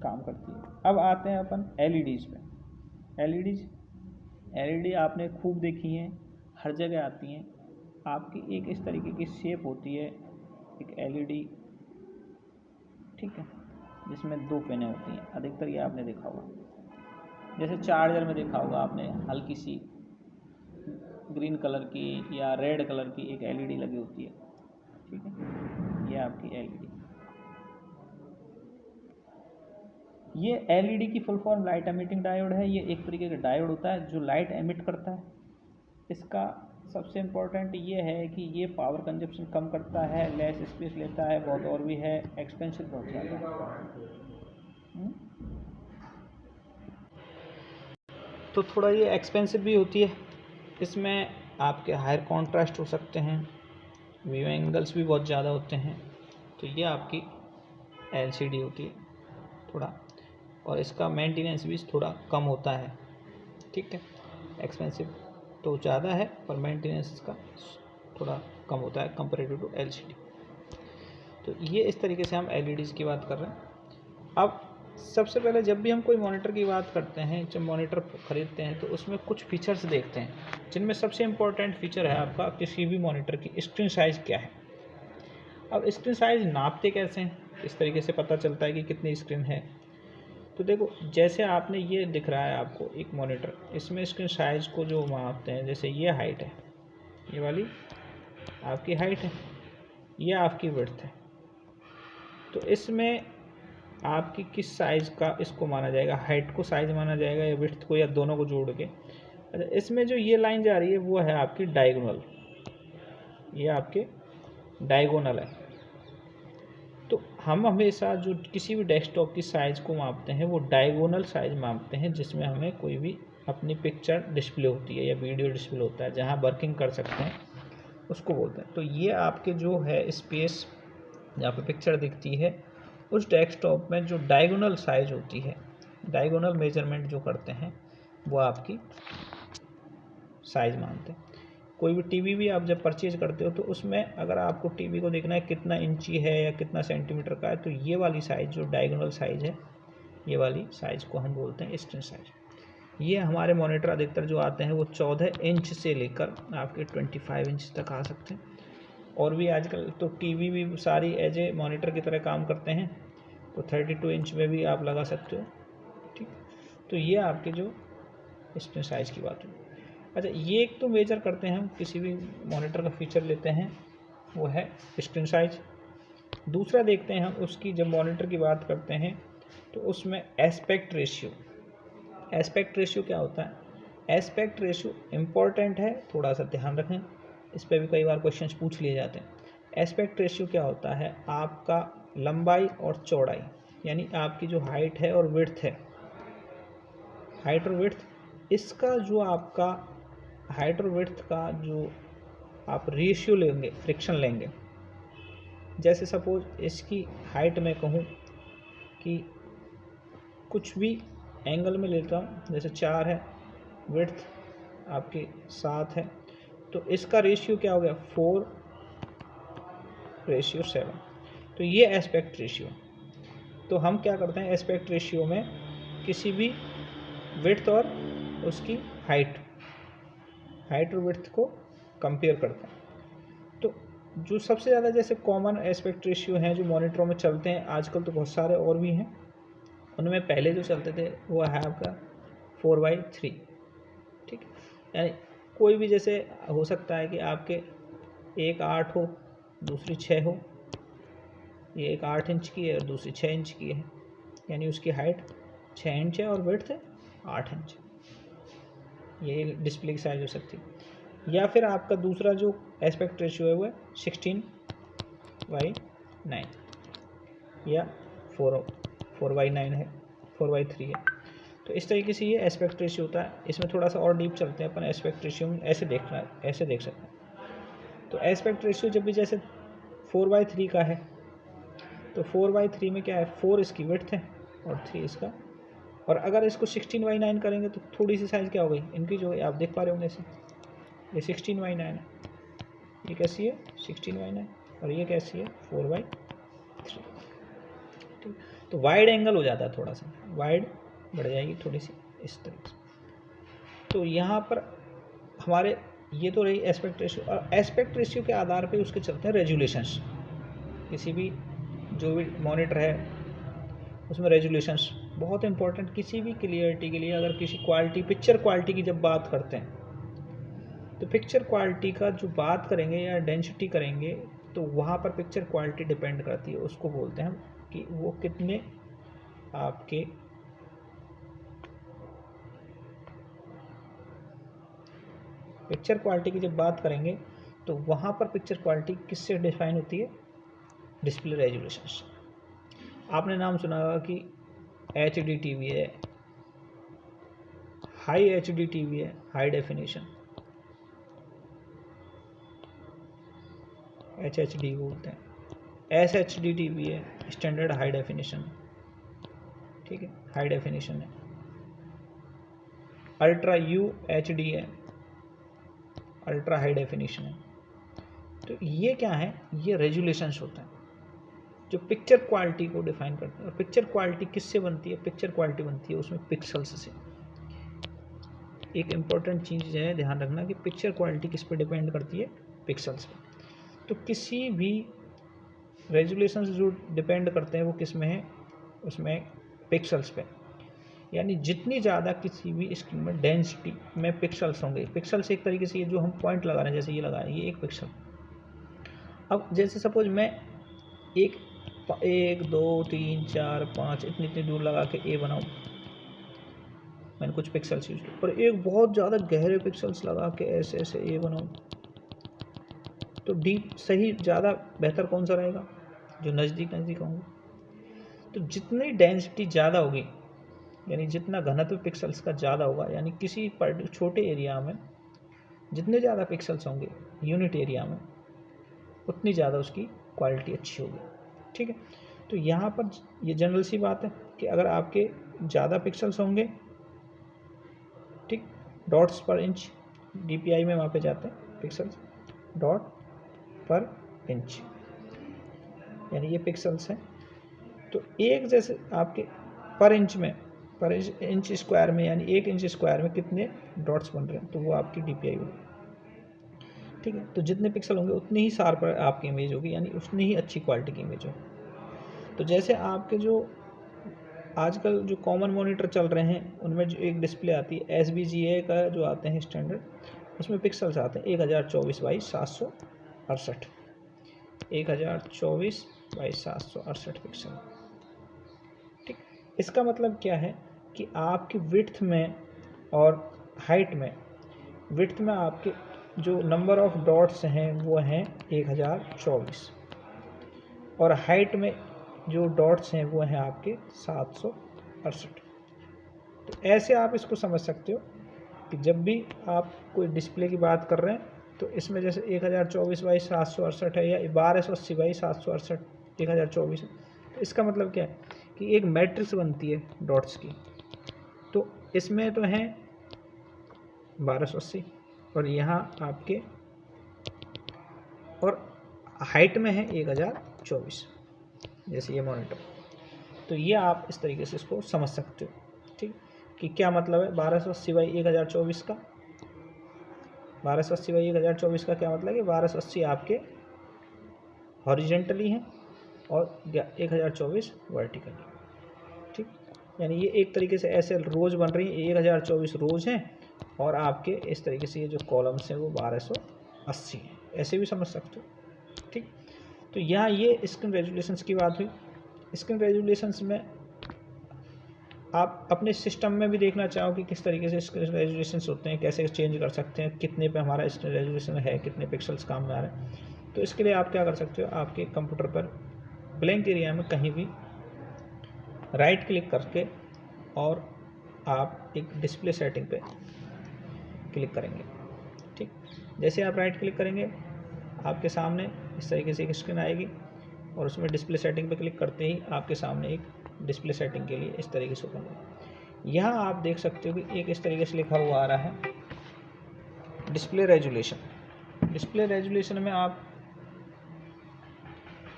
काम करती है। अब आते हैं अपन LEDs पे। LED आपने खूब देखी हैं, हर जगह आती हैं। आपकी एक इस तरीके की शेप होती है एक LED, ठीक है, जिसमें 2 पिनें होती हैं। अधिकतर ये आपने देखा होगा, जैसे चार्जर में देखा होगा आपने, हल्की सी ग्रीन कलर की या रेड कलर की एक LED लगी होती है, ठीक है। ये आपकी LED, ये LED की full form light emitting diode है। ये एक तरीके का डायोड होता है जो लाइट एमिट करता है। इसका सबसे इम्पोर्टेंट ये है कि ये पावर कंजप्शन कम करता है, लेस स्पेस लेता है, बहुत और भी है, एक्सपेंसिव बहुत ज़्यादा है। तो थोड़ा ये एक्सपेंसिव भी होती है। इसमें आपके हायर कॉन्ट्रास्ट हो सकते हैं, व्यू एंगल्स भी बहुत ज़्यादा होते हैं। तो ये आपकी LCD होती है थोड़ा, और इसका मेंटेनेंस भी थोड़ा कम होता है, ठीक है। एक्सपेंसिव तो ज़्यादा है पर मेंटेनेंस इसका थोड़ा कम होता है कंपेरेटिव टू LCD। तो ये इस तरीके से हम LEDs की बात कर रहे हैं। अब सबसे पहले जब भी हम कोई मॉनिटर की बात करते हैं, जब मॉनिटर ख़रीदते हैं तो उसमें कुछ फीचर्स देखते हैं, जिनमें सबसे इम्पोर्टेंट फीचर है आपका किसी भी मॉनिटर की स्क्रीन साइज़ क्या है। अब स्क्रीन साइज़ नापते कैसे हैं, इस तरीके से पता चलता है कि कितनी स्क्रीन है। तो देखो, जैसे आपने ये दिख रहा है आपको एक मॉनिटर, इसमें स्क्रीन साइज़ को जो मापते हैं, जैसे ये हाइट है, ये वाली आपकी हाइट है, ये आपकी विड्थ है। तो इसमें आपकी किस साइज़ का इसको माना जाएगा, हाइट को साइज़ माना जाएगा या विड्थ को, या दोनों को जोड़ के। अच्छा, इसमें जो ये लाइन जा रही है वो है आपकी डायगोनल, ये आपके डायगोनल है। तो हम हमेशा जो किसी भी डेस्कटॉप की साइज़ को मापते हैं वो डायगोनल साइज़ मापते हैं, जिसमें हमें कोई भी अपनी पिक्चर डिस्प्ले होती है या वीडियो डिस्प्ले होता है, जहाँ वर्किंग कर सकते हैं, उसको बोलते हैं। तो ये आपके जो है स्पेस जहाँ पे पिक्चर दिखती है, उस डेस्कटॉप में जो डायगोनल साइज़ होती है, डायगोनल मेजरमेंट जो करते हैं, वो आपकी साइज़ मानते हैं। कोई भी टीवी भी आप जब परचेज करते हो तो उसमें अगर आपको टीवी को देखना है कितना इंची है या कितना सेंटीमीटर का है, तो ये वाली साइज़ जो डायगोनल साइज़ है, ये वाली साइज़ को हम बोलते हैं स्क्रीन साइज। ये हमारे मॉनिटर अधिकतर जो आते हैं वो 14 इंच से लेकर आपके 25 इंच तक आ सकते हैं। और भी आजकल तो टीवी भी सारी एज ए मॉनिटर की तरह काम करते हैं, तो 32 इंच में भी आप लगा सकते हो। ठीक, तो ये आपके जो स्क्रीन साइज़ की बात है। अच्छा, ये एक तो मेजर करते हैं हम किसी भी मॉनिटर का फीचर लेते हैं, वो है स्क्रीन साइज। दूसरा देखते हैं हम उसकी, जब मॉनिटर की बात करते हैं तो उसमें एस्पेक्ट रेशियो। एस्पेक्ट रेशियो क्या होता है? एस्पेक्ट रेशियो इम्पॉर्टेंट है, थोड़ा सा ध्यान रखें, इस पर भी कई बार क्वेश्चंस पूछ लिए जाते हैं। एस्पेक्ट रेशियो क्या होता है? आपका लंबाई और चौड़ाई, यानी आपकी जो हाइट है और विड्थ है, हाइट और विड्थ, इसका जो आपका हाइट और विड्थ का जो आप रेशियो लेंगे, फ्रिक्शन लेंगे। जैसे सपोज इसकी हाइट में कहूँ कि कुछ भी एंगल में लेता हूँ, जैसे 4 है, विड्थ आपकी 7 है, तो इसका रेशियो क्या हो गया? 4:7। तो ये एस्पेक्ट रेशियो। तो हम क्या करते हैं एस्पेक्ट रेशियो में, किसी भी विड्थ और उसकी हाइट और विड्थ को कंपेयर करते हैं। तो जो सबसे ज़्यादा जैसे कॉमन एस्पेक्ट रेशियो हैं जो मॉनिटरों में चलते हैं आजकल, तो बहुत सारे और भी हैं, उनमें पहले जो चलते थे वो है आपका 4:3। ठीक, यानी कोई भी जैसे हो सकता है कि आपके एक 8 हो, दूसरी 6 हो, ये एक 8 इंच की है और दूसरी 6 इंच की है, यानी उसकी हाइट 6 इंच है और विड्थ है 8 इंच। ये डिस्प्ले की साइज हो सकती है। या फिर आपका दूसरा जो एस्पेक्ट रेशियो है वो है 16:9 या 4:9 है, 4:3 है। तो इस तरीके से ये एस्पेक्ट रेशियो होता है। इसमें थोड़ा सा और डीप चलते हैं अपन, एस्पेक्ट रेशियो में ऐसे देखना है, ऐसे देख सकते हैं। तो एस्पेक्ट रेशियो जब भी जैसे 4:3 का है, तो 4:3 में क्या है? 4 इसकी विड्थ है और 3 इसका, और अगर इसको 16:9 करेंगे तो थोड़ी सी साइज़ क्या हो गई इनकी, जो आप देख पा रहे होंगे इसे, ये 16:9 है, ये कैसी है? 16:9, और ये कैसी है? 4:3। ठीक, तो वाइड एंगल हो जाता है, थोड़ा सा वाइड बढ़ जाएगी थोड़ी सी इस तरीके से। तो यहाँ पर हमारे ये तो रही एस्पेक्ट रेशियो, और एस्पेक्ट रेशियो के आधार पे उसके चलते हैं रेजुलेशंस। किसी भी जो भी मॉनिटर है उसमें रेजुलेशंस बहुत इंपॉर्टेंट, किसी भी क्लियरिटी के लिए। अगर किसी क्वालिटी, पिक्चर क्वालिटी की जब बात करते हैं, तो पिक्चर क्वालिटी का जो बात करेंगे या डेंसिटी करेंगे, तो वहाँ पर पिक्चर क्वालिटी डिपेंड करती है। उसको बोलते हैं हम कि वो कितने आपके पिक्चर क्वालिटी की जब बात करेंगे तो वहाँ पर पिक्चर क्वालिटी किससे डिफाइन होती है? डिस्प्ले रेजुलेशंस। आपने नाम सुना होगा कि HD टीवी है, हाई HD टीवी है, हाई डेफिनेशन, HHD बोलते हैं। SHD टीवी है, स्टैंडर्ड हाई डेफिनेशन, ठीक है, हाई डेफिनेशन है। अल्ट्रा UHD है, अल्ट्रा हाई डेफिनेशन है। तो ये क्या है? ये रेजुलेशंस होता है जो पिक्चर क्वालिटी को डिफाइन करते हैं। और पिक्चर क्वालिटी किससे बनती है? पिक्चर क्वालिटी बनती है उसमें पिक्सल्स से। एक इम्पॉर्टेंट चीज़ है ध्यान रखना कि पिक्चर क्वालिटी किस पे डिपेंड करती है? पिक्सल्स पे। तो किसी भी रेजुलेशंस जो डिपेंड करते हैं वो किस में है? उसमें पिक्सल्स पे। यानी जितनी ज़्यादा किसी भी स्क्रीन में डेंसिटी में पिक्सल्स होंगे, पिक्सल्स एक तरीके से ये जो हम पॉइंट लगा रहे हैं, जैसे ये लगा रहे हैं, ये एक पिक्सल। अब जैसे सपोज मैं 1 2 3 4 5 इतनी दूर लगा के ए बनाऊँ, मैंने कुछ पिक्सल्स यूज किए, पर एक बहुत ज़्यादा गहरे पिक्सल्स लगा के ऐसे ऐसे ए बनाऊँ, तो डीप सही ज़्यादा बेहतर कौन सा रहेगा? जो नज़दीक होंगे। तो जितनी डेंसिटी ज़्यादा होगी, यानी जितना घनत्व पिक्सल्स का ज़्यादा होगा, यानी किसी छोटे एरिया में जितने ज़्यादा पिक्सल्स होंगे यूनिट एरिया में, उतनी ज़्यादा उसकी क्वालिटी अच्छी होगी। ठीक है, तो यहाँ पर ये जनरल सी बात है कि अगर आपके ज़्यादा पिक्सल्स होंगे, ठीक, डॉट्स पर इंच DPI में मापे जाते हैं, पिक्सल्स डॉट पर इंच, यानी ये पिक्सल्स हैं। तो एक जैसे आपके पर इंच में, पर इंच स्क्वायर में, यानी 1 इंच स्क्वायर में कितने डॉट्स बन रहे हैं, तो वो आपकी DPI होगी। ठीक है, तो जितने पिक्सल होंगे उतनी ही शार्प आपकी इमेज होगी, यानी उतनी ही अच्छी क्वालिटी की इमेज होगी। तो जैसे आपके जो आजकल जो कॉमन मॉनिटर चल रहे हैं उनमें जो एक डिस्प्ले आती है SVGA का जो आते हैं स्टैंडर्ड, उसमें पिक्सल्स आते हैं 1024 बाई 768, 1024 बाई 768 पिक्सल। ठीक, इसका मतलब क्या है कि आपकी विड्थ में और हाइट में, विड्थ में आपके जो नंबर ऑफ डॉट्स हैं वो हैं 1024, और हाइट में जो डॉट्स हैं वो हैं आपके 768। तो ऐसे आप इसको समझ सकते हो कि जब भी आप कोई डिस्प्ले की बात कर रहे हैं तो इसमें जैसे 1024 बाई 768 है, या 1280 बाई 768 1024 है, तो इसका मतलब क्या है कि एक मैट्रिक्स बनती है डॉट्स की। तो इसमें तो हैं 1280 और यहाँ आपके, और हाइट में है 1024, जैसे ये मॉनिटर। तो ये आप इस तरीके से इसको समझ सकते हो। ठीक, कि क्या मतलब है 1280 बाई 1024 का, 1280 बाई 1024 का क्या मतलब है कि 1280 आपके हॉरिजेंटली हैं और 1024 वर्टिकली। ठीक, यानी ये एक तरीके से ऐसे रोज बन रही है, 1024 रोज हैं, और आपके इस तरीके से ये जो कॉलम्स हैं वो 1280 हैं, ऐसे भी समझ सकते हो। ठीक, तो यहाँ ये स्क्रीन रेजोल्यूशंस की बात हुई। स्क्रीन रेजोल्यूशंस में आप अपने सिस्टम में भी देखना चाहो कि किस तरीके से स्क्रीन रेजोल्यूशंस होते हैं, कैसे चेंज कर सकते हैं, कितने पे हमारा स्क्रीन रेजोल्यूशन है, कितने पिक्सल्स काम में आ रहे हैं। तो इसके लिए आप क्या कर सकते हो, आपके कंप्यूटर पर ब्लैंक एरिया में कहीं भी राइट क्लिक करके और आप एक डिस्प्ले सेटिंग पे क्लिक करेंगे। ठीक, जैसे आप राइट क्लिक करेंगे आपके सामने इस तरीके से एक स्क्रीन आएगी, और उसमें डिस्प्ले सेटिंग पे क्लिक करते ही आपके सामने एक डिस्प्ले सेटिंग के लिए इस तरीके से ओपन होगा। यहाँ आप देख सकते हो कि एक इस तरीके से लिखा हुआ आ रहा है डिस्प्ले रेजोल्यूशन। डिस्प्ले रेजोल्यूशन में आप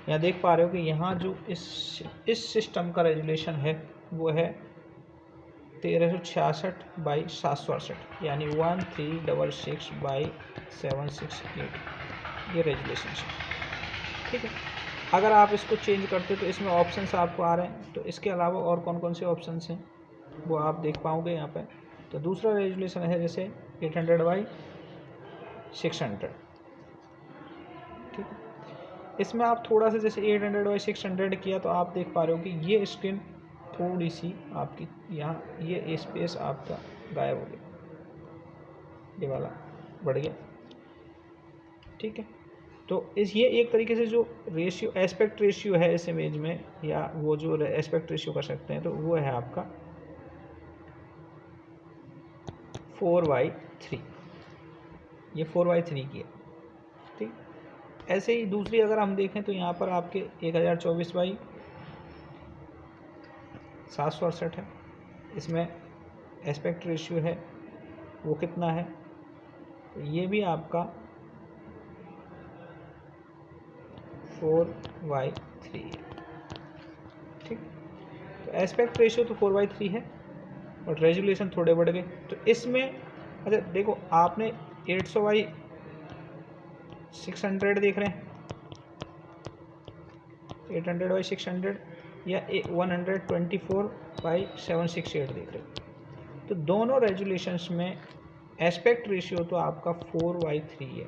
यहाँ देख पा रहे हो कि यहाँ जो इस सिस्टम का रेजोल्यूशन है वो है 1366 बाई 768, यानी 1366 बाई 768, ये रेजोल्यूशन है। ठीक है, अगर आप इसको चेंज करते तो इसमें ऑप्शंस आपको आ रहे हैं, तो इसके अलावा और कौन कौन से ऑप्शंस हैं वो आप देख पाओगे यहाँ पे। तो दूसरा रेजोल्यूशन है जैसे 800 बाई 600। ठीक है, इसमें आप थोड़ा सा जैसे 800 बाई 600 किया तो आप देख पा रहे हो कि ये स्क्रीन थोड़ी सी आपकी यहाँ ये स्पेस आपका गायब हो गया, ये वाला बढ़ गया। ठीक है, तो ये एक तरीके से जो रेशियो, एस्पेक्ट रेशियो है इस इमेज में, या वो जो एस्पेक्ट रेशियो कर सकते हैं, तो वो है आपका 4:3, ये 4:3 की है। ठीक, ऐसे ही दूसरी अगर हम देखें तो यहाँ पर आपके 1024 बाई 768 है, इसमें एस्पेक्ट रेशियो है वो कितना है, तो ये भी आपका 4:3 है। ठीक, तो एस्पेक्ट रेशियो तो 4:3 है और रेजोल्यूशन थोड़े बढ़ गए। तो इसमें अच्छा देखो, आपने 800 बाई 600 देख रहे हैं, 800 बाई 600, या 124 बाई 768 देख रहे हैं। तो दोनों रेजोल्यूशंस में एस्पेक्ट रेशियो तो आपका 4:3 है,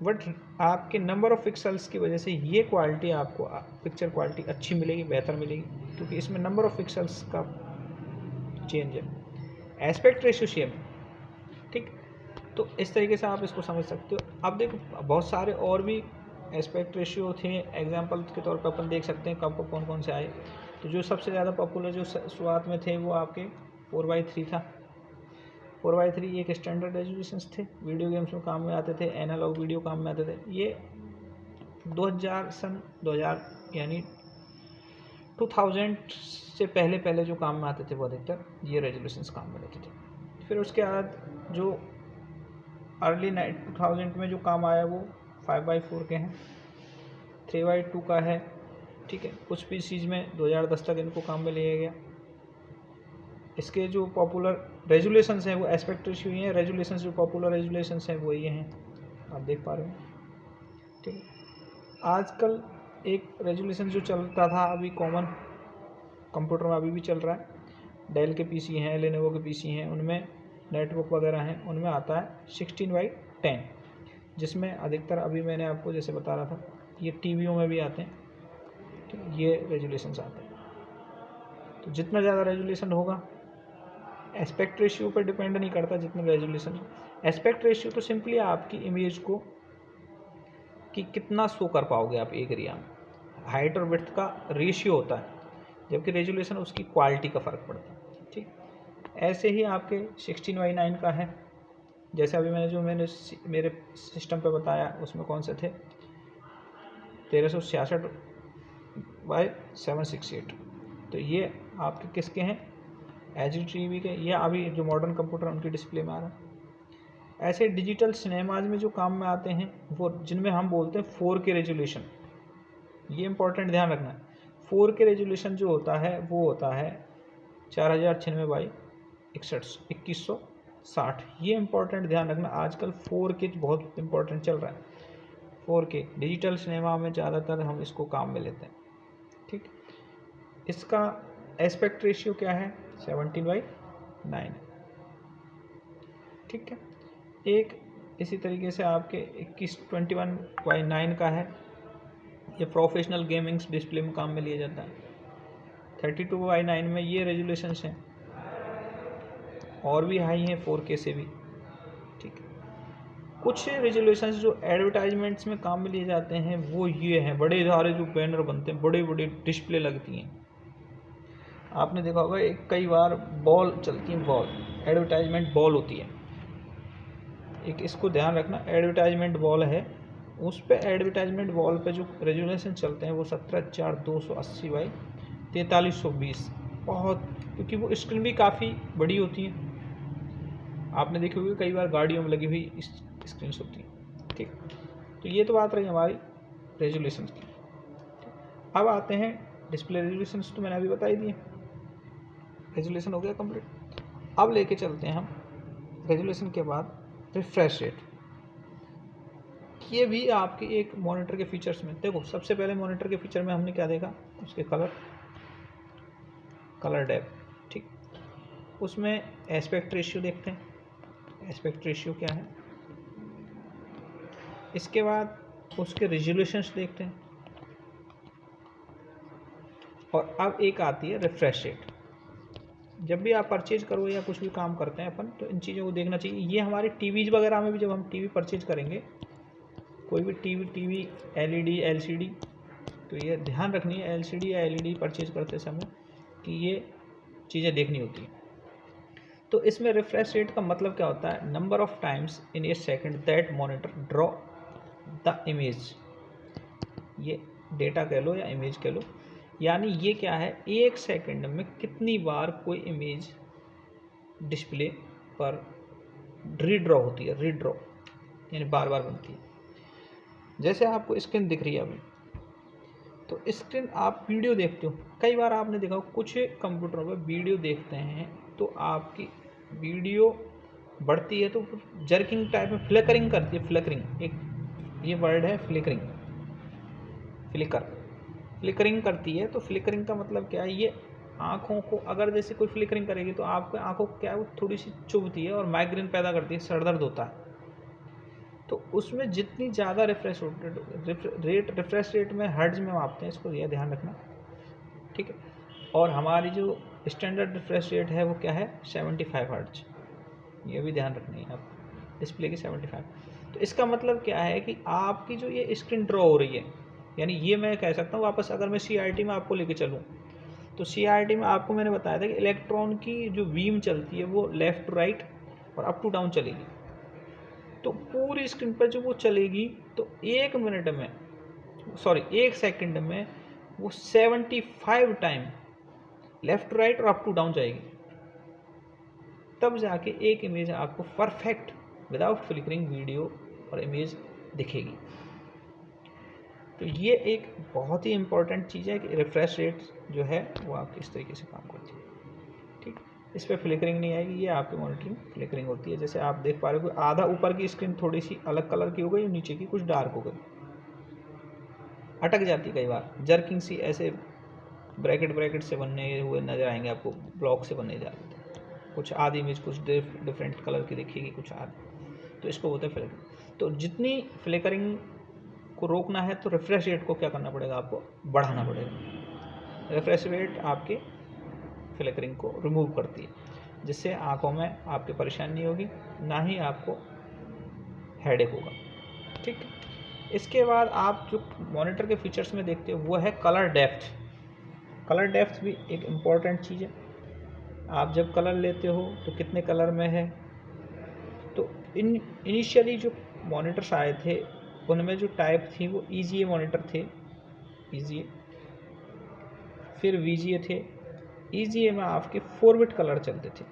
बट आपके नंबर ऑफ पिक्सल्स की वजह से ये क्वालिटी आपको पिक्चर क्वालिटी अच्छी मिलेगी, बेहतर मिलेगी, क्योंकि इसमें नंबर ऑफ पिक्सल्स का चेंज है, एस्पेक्ट रेशियो सेम। ठीक, तो इस तरीके से आप इसको समझ सकते हो। अब देखो बहुत सारे और भी एस्पेक्ट रेशियो थे, एग्जांपल के तौर पर अपन देख सकते हैं कब कौन कौन से आए। तो जो सबसे ज़्यादा पॉपुलर जो शुरुआत में थे वो आपके 4:3 था। 4:3 एक स्टैंडर्ड रेजोल्यूशंस थे, वीडियो गेम्स में काम में आते थे, एनालॉग वीडियो काम में आते थे। ये 2000 यानी 2000 से पहले जो काम में आते थे वो अधिकतर ये रेजोल्यूशंस काम में रहते थे। फिर उसके बाद जो अर्ली 2000 में जो काम आया वो 5/4 के हैं, 3/2 का है, ठीक है। कुछ पीसीज में 2010 तक इनको काम में लिया गया। इसके जो पॉपुलर रेजुलेशंस हैं वो एस्पेक्ट रेशियो ही हैं, रेजुलेशंस जो पॉपुलर रेजुलेशंस हैं वो ये हैं, आप देख पा रहे हैं, ठीक है। आजकल एक रेजुलेशन जो चलता था अभी कॉमन कंप्यूटर में अभी भी चल रहा है, डेल के पीसी हैं, लेनोवो के पीसी हैं, उनमें नेटवर्क वगैरह हैं, उनमें आता है 16/10, जिसमें अधिकतर अभी मैंने आपको जैसे बता रहा था ये टीवीओं में भी आते हैं, ठीक है, ये रेजुलेशंस आते हैं। तो जितना ज़्यादा रेजुलेशन होगा, एस्पेक्ट रेशियो पर डिपेंड नहीं करता जितना रेजुलेशन। एस्पेक्ट रेशियो तो सिंपली आपकी इमेज को कि कितना शो कर पाओगे आप एक एरिया में, हाइट और विड्थ का रेशियो होता है, जबकि रेजुलेशन उसकी क्वालिटी का फ़र्क पड़ता है, ठीक। ऐसे ही आपके 16/9 का है, जैसे अभी मैंने मेरे सिस्टम पे बताया उसमें कौन से थे, 1366/768, तो ये आपके किसके हैं, HDTV के, ये अभी जो मॉडर्न कंप्यूटर उनकी डिस्प्ले में आ रहा है। ऐसे डिजिटल सिनेमाज में जो काम में आते हैं वो जिनमें हम बोलते हैं 4K रेजुलेशन, ये इंपॉर्टेंट ध्यान रखना है। 4K रेजुलेशन जो होता है वो होता है 4096/2160, ये इंपॉर्टेंट ध्यान रखना। आजकल 4K बहुत इंपॉर्टेंट चल रहा है, 4K डिजिटल सिनेमा में ज़्यादातर हम इसको काम में लेते हैं, ठीक। इसका एस्पेक्ट रेशियो क्या है, 17/9, ठीक है। एक इसी तरीके से आपके 21/9 का है, ये प्रोफेशनल गेमिंग्स डिस्प्ले में काम में लिया जाता है। 32/9 में ये रेजुलेशंस हैं, और भी हाई हैं 4K से भी, ठीक है। कुछ रेजुलेशंस जो एडवर्टाइजमेंट्स में काम में लिए जाते हैं वो ये हैं, बड़े सारे जो बैनर बनते हैं, बड़े बड़े डिस्प्ले लगती हैं, आपने देखा होगा कई बार बॉल चलती है, बॉल एडवर्टाइजमेंट बॉल होती है, एक इसको ध्यान रखना, एडवर्टाइजमेंट बॉल है, उस पे एडवर्टाइजमेंट वॉल पे जो रेजुलेशन चलते हैं वो 17:4280/4320, बहुत, क्योंकि वो स्क्रीन भी काफ़ी बड़ी होती है, आपने देखी होगी कई बार गाड़ियों में लगी हुई स्क्रीन होती है, ठीक। तो ये तो बात रही हमारी रेजुलेशन की। अब आते हैं डिस्प्ले रेजुलेशन, तो मैंने अभी बता ही दिए, रेजुलेशन हो गया कंप्लीट। अब लेके चलते हैं हम रेजुलेशन के बाद रिफ्रेश रेट, ये भी आपके एक मॉनिटर के फीचर्स में, देखो सबसे पहले मॉनिटर के फीचर में हमने क्या देखा, उसके कलर डेप्थ, ठीक। उसमें एस्पेक्ट रेशियो देखते हैं, एस्पेक्ट रेशियो क्या है, इसके बाद उसके रेजुलेशंस देखते हैं, और अब एक आती है रिफ्रेश रेट। जब भी आप परचेज करो या कुछ भी काम करते हैं अपन, तो इन चीज़ों को देखना चाहिए। ये हमारे टीवीज वगैरह में भी, जब हम टीवी परचेज करेंगे, कोई भी टीवी LED LCD, तो ये ध्यान रखनी है LCD या LED परचेज करते समय कि ये चीज़ें देखनी होती हैं। तो इसमें रिफ्रेश रेट का मतलब क्या होता है, number of times in A second that monitor draw the image, ये डेटा कह लो या इमेज कह लो, यानी ये क्या है, एक सेकंड में कितनी बार कोई इमेज डिस्प्ले पर रीड्रॉ होती है, रीड्रॉ यानी बार बार बनती है। जैसे आपको स्क्रीन दिख रही है अभी, तो स्क्रीन आप वीडियो देखते हो, कई बार आपने देखा हो कुछ कंप्यूटरों पर वीडियो देखते हैं तो आपकी वीडियो बढ़ती है तो जर्किंग टाइप में फ्लिकरिंग करती है, फ्लिकरिंग एक ये वर्ड है, फ्लिकरिंग, फ्लिकरिंग करती है। तो फ्लिकरिंग का मतलब क्या है, ये आँखों को अगर जैसे कोई फ्लिकरिंग करेगी तो आपको आँखों को क्या है, वो थोड़ी सी चुभती है और माइग्रेन पैदा करती है, सर दर्द होता है। तो उसमें जितनी ज़्यादा रिफ्रेश रेट में हर्ट्ज में मापते हैं, इसको यह ध्यान रखना, ठीक है। और हमारी जो स्टैंडर्ड रिफ्रेश रेट है वो क्या है, 75 हर्ट्ज, ये भी ध्यान रखनी है आप, डिस्प्ले की 75। तो इसका मतलब क्या है कि आपकी जो ये स्क्रीन ड्रॉ हो रही है, यानी ये मैं कह सकता हूँ वापस, अगर मैं CRT में आपको लेके चलूँ, तो CRT में आपको मैंने बताया था कि इलेक्ट्रॉन की जो बीम चलती है वो लेफ़्ट टू राइट और अप टू डाउन चलेगी। तो पूरी स्क्रीन पर जो वो चलेगी तो एक सेकंड में वो 75 टाइम लेफ़्ट टू राइट और अप टू डाउन जाएगी, तब जाके एक इमेज आपको परफेक्ट विदाउट फ्लिकरिंग वीडियो और इमेज दिखेगी। तो ये एक बहुत ही इंपॉर्टेंट चीज़ है कि रिफ्रेश रेट जो है वो आपकी इस तरीके से काम करती है। ठीक, इस पर फ्लिकरिंग नहीं आएगी, ये आपकी मॉनिटरिंग फ्लिकरिंग होती है। जैसे आप देख पा रहे हो आधा ऊपर की स्क्रीन थोड़ी सी अलग कलर की हो गई, नीचे की कुछ डार्क हो गई, अटक जाती कई बार, जर्किंग सी ऐसे ब्रैकेट से बनने हुए नज़र आएंगे आपको, ब्लॉक से बनने जा रहे थे, कुछ आधी इमेज कुछ डिफरेंट कलर की दिखेगी, कुछ आधी, तो इसको बोलते हैं फ्लिकरिंग। तो जितनी फ्लिकरिंग को रोकना है तो रिफ्रेश रेट को क्या करना पड़ेगा, आपको बढ़ाना पड़ेगा। रिफ्रेश रेट आपके फ्लिकरिंग को रिमूव करती है, जिससे आंखों में आपकी परेशानी नहीं होगी, ना ही आपको हेडेक होगा। ठीक है, इसके बाद आप जो मॉनिटर के फीचर्स में देखते हो वो है कलर डेप्थ। कलर डेप्थ भी एक इम्पॉर्टेंट चीज़ है। आप जब कलर लेते हो तो कितने कलर में है, तो इनिशियली जो मॉनिटर्स आए थे उनमें जो टाइप थी वो EGA मॉनिटर थे, EGA, फिर VGA थे। EGA में आपके 4 बिट कलर चलते थे।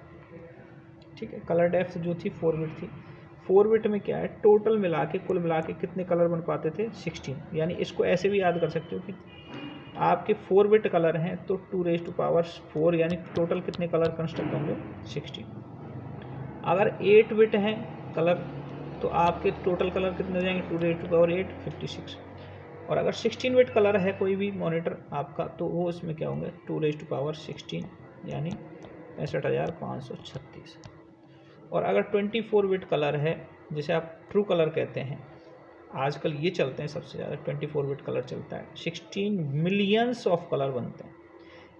ठीक है, कलर डेप्थ जो थी 4 बिट थी। 4 बिट में क्या है, टोटल मिला के कुल मिला के कितने कलर बन पाते थे, 16। यानी इसको ऐसे भी याद कर सकते हो कि आपके 4 बिट कलर हैं तो 2⁴ यानी टोटल कितने कलर कंस्ट्रक्ट होंगे, 16। अगर 8 बिट हैं कलर तो आपके टोटल कलर कितने हो जाएंगे, 2⁸ 56। और अगर 16 बिट कलर है कोई भी मॉनिटर आपका तो वो इसमें क्या होंगे, 2⁻16 यानी 65,536। और अगर 24 बिट कलर है जिसे आप ट्रू कलर कहते हैं, आजकल ये चलते हैं सबसे ज़्यादा, 24 बिट कलर चलता है, 16 मिलियंस ऑफ कलर बनते हैं।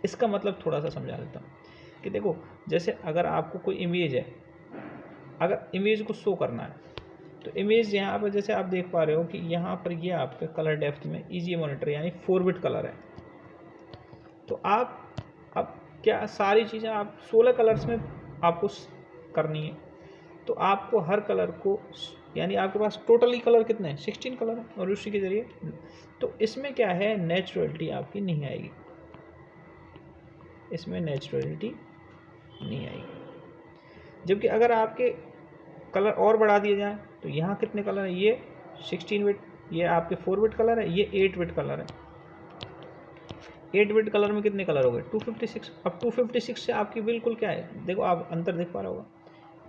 इसका मतलब थोड़ा सा समझा देता हूँ कि देखो, जैसे अगर आपको कोई इमेज है, अगर इमेज को शो करना है तो इमेज यहाँ पर जैसे आप देख पा रहे हो कि यहाँ पर ये आपके कलर डेप्थ में EGA मॉनिटर यानी 4 बिट कलर है। तो आप अब क्या सारी चीज़ें आप 16 कलर्स में आपको करनी है, तो आपको हर कलर को, यानी आपके पास टोटली कलर कितने हैं, 16 कलर है, और उसी के ज़रिए तो इसमें क्या है, नेचुरलिटी आपकी नहीं आएगी, इसमें नेचुरलिटी नहीं आएगी। जबकि अगर आपके कलर और बढ़ा दिए जाएं तो यहाँ कितने कलर हैं, ये 16 बिट, ये आपके 4 बिट कलर है, ये 8 बिट कलर है। 8 बिट कलर में कितने कलर हो गए, 256। अब 256 से आपकी बिल्कुल क्या है, देखो आप अंतर देख पा रहे होगा,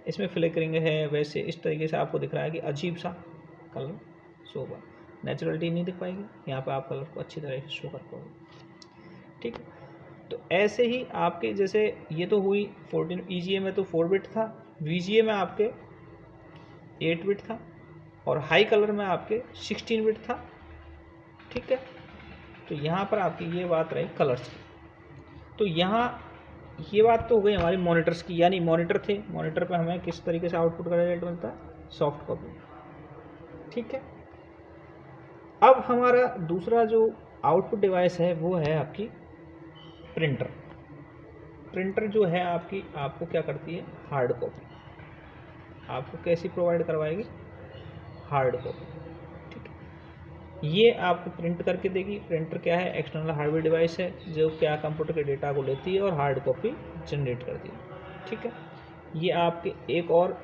इसमें फ्लिकरिंग है, वैसे इस तरीके से आपको दिख रहा है कि अजीब सा कलर शो होगा, नेचुरलिटी नहीं दिख पाएगी, यहाँ पे आप कलर को अच्छी तरह से शो कर पाओगे। ठीक है, तो ऐसे ही आपके जैसे ये तो हुई 14, EGA में तो 4 बिट था, VGA में आपके 8 बिट था, और हाई कलर में आपके 16 बिट था। ठीक है, तो यहाँ पर आपकी ये बात रही कलर्स की। तो यहाँ ये बात तो हो गई हमारी मॉनिटर्स की, यानी मॉनिटर थे, मॉनिटर पे हमें किस तरीके से आउटपुट का रिजल्ट मिलता है, सॉफ्ट कॉपी। ठीक है, अब हमारा दूसरा जो आउटपुट डिवाइस है वो है आपकी प्रिंटर। प्रिंटर जो है आपकी, आपको क्या करती है, हार्ड कॉपी आपको कैसी प्रोवाइड करवाएगी, हार्ड कॉपी। ठीक है, ये आपको प्रिंट करके देगी। प्रिंटर क्या है, एक्सटर्नल हार्डवेयर डिवाइस है जो क्या कंप्यूटर के डेटा को लेती है और हार्ड कॉपी जनरेट करती है। ठीक है, ये आपके एक और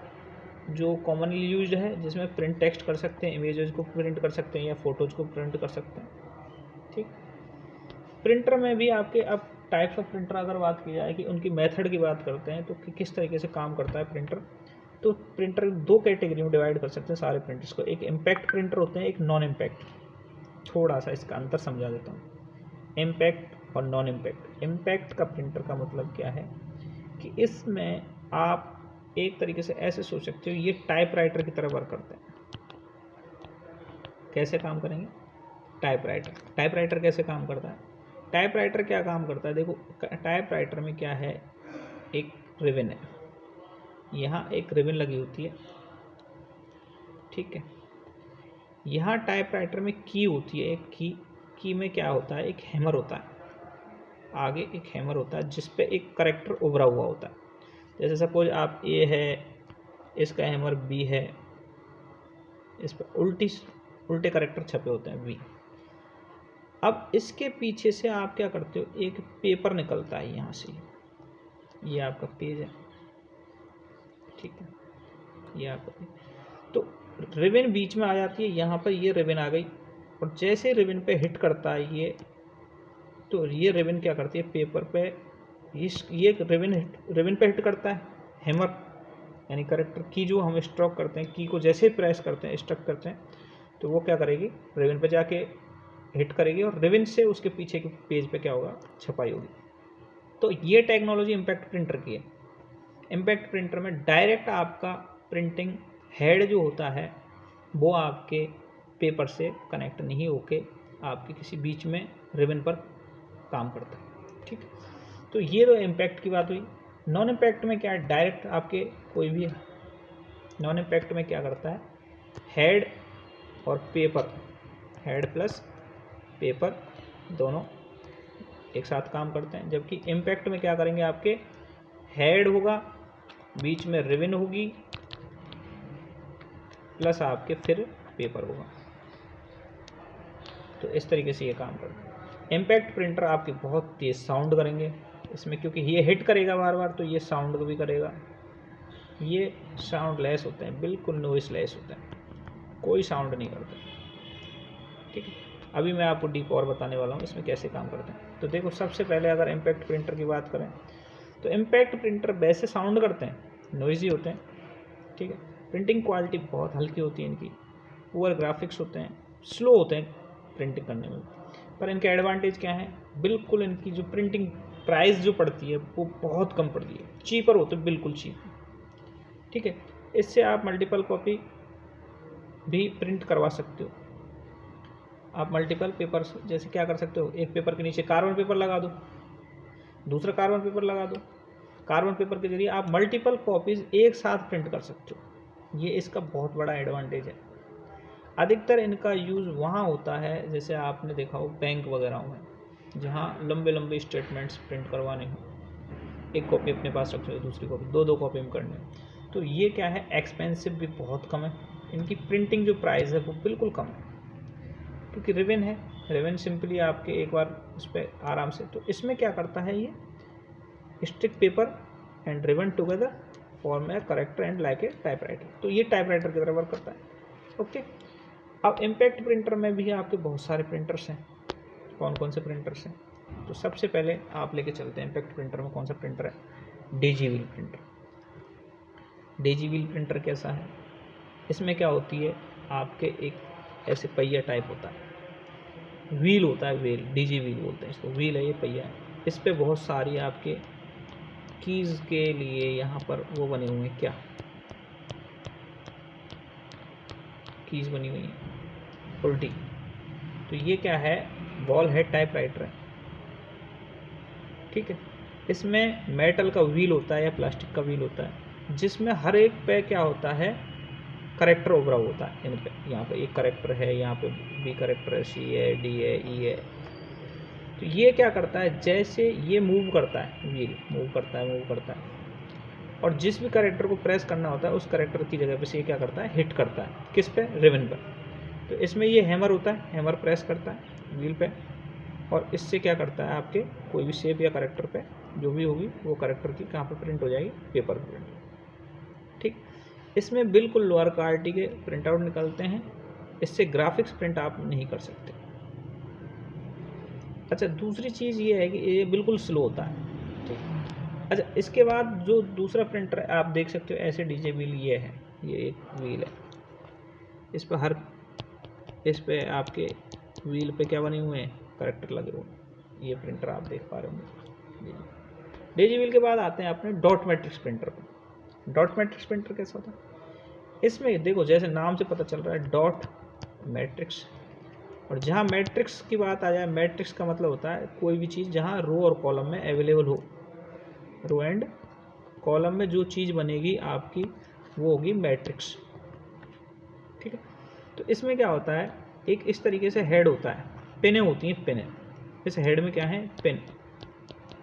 जो कॉमनली यूज्ड है जिसमें प्रिंट टेक्स्ट कर सकते हैं, इमेजेस को प्रिंट कर सकते हैं या फोटोज को प्रिंट कर सकते हैं। ठीक, प्रिंटर में भी आपके अब टाइप्स ऑफ प्रिंटर अगर बात की जाए कि उनकी मेथड की बात करते हैं तो किस तरीके से काम करता है प्रिंटर, तो प्रिंटर 2 कैटेगरी में डिवाइड कर सकते हैं सारे प्रिंटर्स को। एक इम्पैक्ट प्रिंटर होते हैं, एक नॉन इम्पैक्ट। थोड़ा सा इसका अंतर समझा देता हूँ, इम्पैक्ट और नॉन इम्पैक्ट। इम्पैक्ट का प्रिंटर का मतलब क्या है कि इसमें आप एक तरीके से ऐसे सोच सकते हो, ये टाइपराइटर की तरह वर्क करते हैं। कैसे काम करेंगे, टाइपराइटर कैसे काम करता है, टाइपराइटर क्या काम करता है, देखो टाइपराइटर में क्या है, एक रिबन है, यहाँ एक रिबन लगी होती है। ठीक है, यहाँ टाइपराइटर में की होती है, एक की में क्या होता है, एक हैमर होता है, आगे एक हैमर होता है जिस पे एक करेक्टर उभरा हुआ होता है। जैसे सपोज आप ए है, इसका हैमर बी है, इस पर उल्टे करेक्टर छपे होते हैं वी। अब इसके पीछे से आप क्या करते हो, एक पेपर निकलता है यहाँ से, ये आपका पेज है। ठीक है, ये आपका पेज, तो रिबन बीच में आ जाती है, यहाँ पर ये रिबन आ गई और जैसे रिबन पे हिट करता है ये, तो ये रिबन क्या करती है पेपर पे, ये रिबन पे हिट करता है हैमर, यानी करेक्टर की जो हम स्ट्रोक करते हैं, की को जैसे प्रेस करते हैं स्ट्रक करते हैं, तो वो क्या करेगी रिबन पे जाके हिट करेगी और रिबन से उसके पीछे के पेज पे क्या होगा छपाई होगी। तो ये टेक्नोलॉजी इम्पैक्ट प्रिंटर की है। इम्पैक्ट प्रिंटर में डायरेक्ट आपका प्रिंटिंग हेड जो होता है वो आपके पेपर से कनेक्ट नहीं होके आपके किसी बीच में रिबन पर काम करता है। ठीक, तो ये तो इम्पैक्ट की बात हुई। नॉन इम्पैक्ट में क्या है, डायरेक्ट आपके कोई भी, नॉन इम्पैक्ट में क्या करता है हेड और पेपर, हेड प्लस पेपर दोनों एक साथ काम करते हैं, जबकि इम्पैक्ट में क्या करेंगे आपके हेड होगा, बीच में रिबन होगी, प्लस आपके फिर पेपर होगा। तो इस तरीके से ये काम करता है। इम्पैक्ट प्रिंटर आपके बहुत तेज साउंड करेंगे इसमें, क्योंकि ये हिट करेगा बार बार, तो ये साउंड भी करेगा। ये साउंड लेस होते हैं, बिल्कुल नॉइस लेस होते हैं, कोई साउंड नहीं करते। ठीक है, अभी मैं आपको डीप और बताने वाला हूँ इसमें कैसे काम करते हैं। तो देखो, सबसे पहले अगर इम्पैक्ट प्रिंटर की बात करें तो इम्पैक्ट प्रिंटर वैसे साउंड करते हैं, नॉइजी होते हैं। ठीक है, प्रिंटिंग क्वालिटी बहुत हल्की होती है इनकी, पुअर ग्राफिक्स होते हैं, स्लो होते हैं प्रिंटिंग करने में। पर इनके एडवांटेज क्या है, बिल्कुल इनकी जो प्रिंटिंग प्राइस जो पड़ती है वो बहुत कम पड़ती है, चीपर होते हैं, बिल्कुल चीप। ठीक है, इससे आप मल्टीपल कॉपी भी प्रिंट करवा सकते हो। आप मल्टीपल पेपर जैसे क्या कर सकते हो, एक पेपर के नीचे कार्बन पेपर लगा दो, दूसरा कार्बन पेपर लगा दो, कार्बन पेपर के जरिए आप मल्टीपल कॉपीज एक साथ प्रिंट कर सकते हो। ये इसका बहुत बड़ा एडवांटेज है। अधिकतर इनका यूज़ वहाँ होता है जैसे आपने देखा हो बैंक वगैरह में, जहाँ लंबे लंबे स्टेटमेंट्स प्रिंट करवाने हो, एक कॉपी अपने पास रखते हो, दूसरी कॉपी, दो कॉपी में करने। तो ये क्या है, एक्सपेंसिव भी बहुत कम है, इनकी प्रिंटिंग जो प्राइस है वो बिल्कुल कम है, क्योंकि रिबन है, रिबन सिंपली आपके एक बार उस पर आराम से। तो इसमें क्या करता है, ये stick paper and ribbon together form a character and like a typewriter. तो ये टाइपराइटर की तरह वर्क करता है। ओके, अब इम्पैक्ट प्रिंटर में भी आपके बहुत सारे प्रिंटर्स हैं। कौन कौन से प्रिंटर्स हैं, तो सबसे पहले आप लेके चलते हैं इम्पैक्ट प्रिंटर में कौन सा प्रिंटर है, Daisy wheel printer. Daisy wheel printer कैसा है, इसमें क्या होती है, आपके एक ऐसे पहिया टाइप होता है, व्हील होता है, व्हील, डीजी व्हील बोलते हैं इसको, व्हील है ये, पहिया है। इस पर बहुत सारी आपके कीज़ के लिए यहाँ पर वो बने हुए हैं, क्या कीज़ बनी हुई हैं उल्टी। तो ये क्या है, बॉल हेड टाइपराइटर है। ठीक है, इसमें मेटल का व्हील होता है या प्लास्टिक का व्हील होता है, जिसमें हर एक पे क्या होता है, करेक्टर उभरा होता है। इन पे, यहाँ पे एक करेक्टर है, यहाँ पे बी करेक्टर है, सी है, डी है, ई है। तो ये क्या करता है, जैसे ये मूव करता है, व्हील मूव करता है, और जिस भी करेक्टर को प्रेस करना होता है उस करेक्टर की जगह पे से ये क्या करता है, हिट करता है, किस पे, रिबन पर। तो इसमें ये हैमर होता है, हैमर प्रेस करता है व्हील पे, और इससे क्या करता है, आपके कोई भी शेप या करेक्टर पे जो भी होगी वो करेक्टर की कहाँ पे प्रिंट हो जाएगी, पेपर पर प्रिंट। ठीक, इसमें बिल्कुल लोअर क्वालिटी के प्रिंट आउट निकलते हैं, इससे ग्राफिक्स प्रिंट आप नहीं कर सकते। अच्छा, दूसरी चीज़ ये है कि ये बिल्कुल स्लो होता है। ठीक, अच्छा, इसके बाद जो दूसरा प्रिंटर आप देख सकते हो ऐसे डीजे व्हील, ये है, ये एक व्हील है, इस पे आपके व्हील पे क्या बने हुए हैं, करेक्टर लगे हुए। ये प्रिंटर आप देख पा रहे होंगे। डीजे व्हील के बाद आते हैं अपने डॉट मैट्रिक्स प्रिंटर पर। डॉट मैट्रिक्स प्रिंटर कैसा होता है, इसमें देखो जैसे नाम से पता चल रहा है डॉट मैट्रिक्स, और जहाँ मैट्रिक्स की बात आ जाए, मैट्रिक्स का मतलब होता है कोई भी चीज़ जहाँ रो और कॉलम में अवेलेबल हो, रो एंड कॉलम में जो चीज़ बनेगी आपकी वो होगी मैट्रिक्स। ठीक है, तो इसमें क्या होता है, एक इस तरीके से हेड होता है, पेनें होती हैं, पेनें, इस हेड में क्या है, पेन,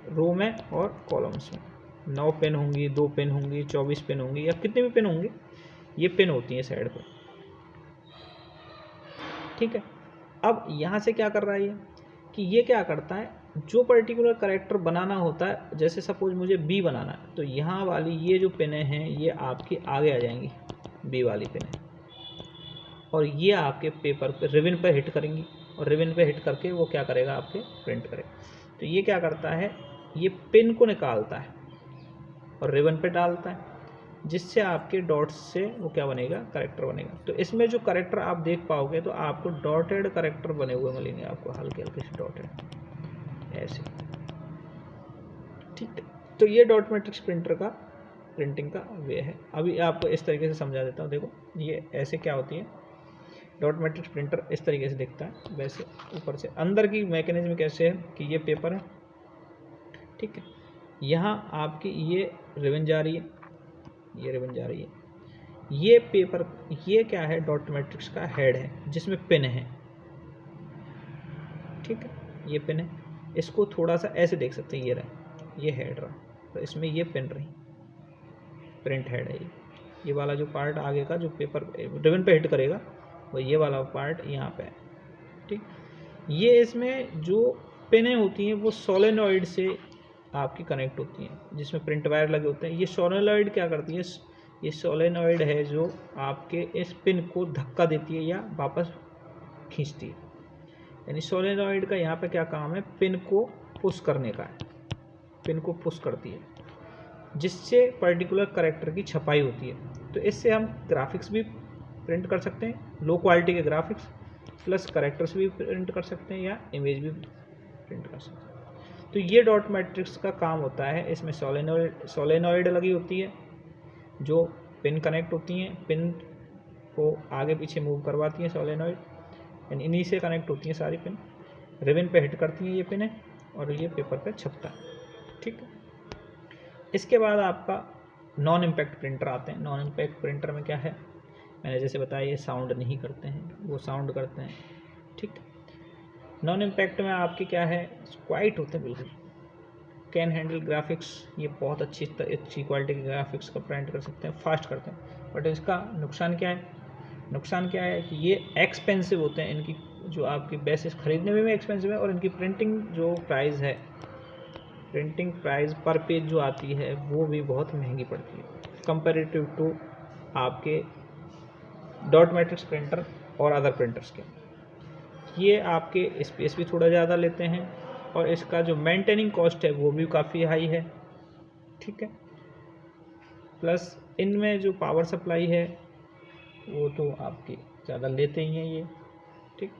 रो में और कॉलम्स में 9 पेन होंगी, 2 पेन होंगी, 24 पेन होंगी, या कितने भी पेन होंगे, ये पेन होती हैं इस हेड पर। ठीक है, अब यहाँ से क्या कर रहा है ये, कि ये क्या करता है, जो पर्टिकुलर करेक्टर बनाना होता है, जैसे सपोज मुझे बी बनाना है, तो यहाँ वाली ये जो पेनें हैं ये आपकी आगे आ जाएंगी, बी वाली पेनें, और ये आपके पेपर पे रिबन पे हिट करेंगी और रिबन पे हिट करके वो क्या करेगा, आपके प्रिंट करेगा। तो ये क्या करता है, ये पिन को निकालता है और रिबन पे डालता है, जिससे आपके डॉट्स से वो क्या बनेगा, करेक्टर बनेगा। तो इसमें जो करेक्टर आप देख पाओगे तो आपको डॉटेड करेक्टर बने हुए मिलेंगे, आपको हल्के हल्के से डॉटेड ऐसे, ठीक है। तो ये डॉट मैट्रिक्स प्रिंटर का प्रिंटिंग का वे है। अभी आपको इस तरीके से समझा देता हूँ। देखो ये ऐसे क्या होती है, डॉट मैट्रिक्स प्रिंटर इस तरीके से दिखता है, वैसे ऊपर से अंदर की मैकेनिज्म कैसे है कि ये पेपर है, ठीक है, यहाँ आपकी ये रिबन जा रही है, ये रिबन जा रही है, ये पेपर, ये क्या है, डॉट मैट्रिक्स का हेड है जिसमें पिन है, ठीक है, ये पिन है। इसको थोड़ा सा ऐसे देख सकते हैं, ये रहा, ये हेड रहा, तो इसमें ये पिन रही, प्रिंट हेड है ये वाला जो पार्ट आगे का जो पेपर रिबन पे हिट करेगा वो ये वाला पार्ट यहाँ पे है, ठीक। ये इसमें जो पिनें होती हैं वो सोलेनॉइड से आपकी कनेक्ट होती हैं, जिसमें प्रिंट वायर लगे होते हैं। ये सोलेनॉइड क्या करती है, ये सोलेनॉइड है जो आपके इस पिन को धक्का देती है या वापस खींचती है। यानी सोलेनॉइड का यहाँ पे क्या काम है, पिन को पुश करने का है, पिन को पुश करती है, जिससे पर्टिकुलर करेक्टर की छपाई होती है। तो इससे हम ग्राफिक्स भी प्रिंट कर सकते हैं, लो क्वालिटी के ग्राफिक्स प्लस करेक्टर्स भी प्रिंट कर सकते हैं या इमेज भी प्रिंट कर सकते हैं। तो ये डॉट मैट्रिक्स का काम होता है। इसमें सोलेनॉइड लगी होती है जो पिन कनेक्ट होती हैं, पिन को आगे पीछे मूव करवाती हैं सोलेनॉइड, यानी इन्हीं से कनेक्ट होती हैं सारी पिन, रिबन पे हिट करती हैं ये पिन और ये पेपर पे छपता है, ठीक है। इसके बाद आपका नॉन इम्पैक्ट प्रिंटर आते हैं। नॉन इम्पैक्ट प्रिंटर में क्या है, मैंने जैसे बताया ये साउंड नहीं करते हैं, वो साउंड करते हैं, ठीक। नॉन इम्पैक्ट में आपके क्या है, क्वाइट होते हैं बिल्कुल, कैन हैंडल ग्राफिक्स, ये बहुत अच्छी क्वालिटी के ग्राफिक्स का प्रिंट कर सकते हैं, फास्ट करते हैं। बट इसका नुकसान क्या है, नुकसान क्या है कि ये एक्सपेंसिव होते हैं, इनकी जो आपकी बेसिस खरीदने में भी एक्सपेंसिव है और इनकी प्रिंटिंग जो प्राइस है, प्रिंटिंग प्राइस पर पेज जो आती है वो भी बहुत महंगी पड़ती है कंपैरेटिव टू आपके डॉट मैट्रिक्स प्रिंटर और अदर प्रिंटर्स के। ये आपके स्पेस भी थोड़ा ज़्यादा लेते हैं और इसका जो मेंटेनिंग कॉस्ट है वो भी काफ़ी हाई है, ठीक है। प्लस इनमें जो पावर सप्लाई है वो तो आपकी ज़्यादा लेते ही हैं ये, ठीक।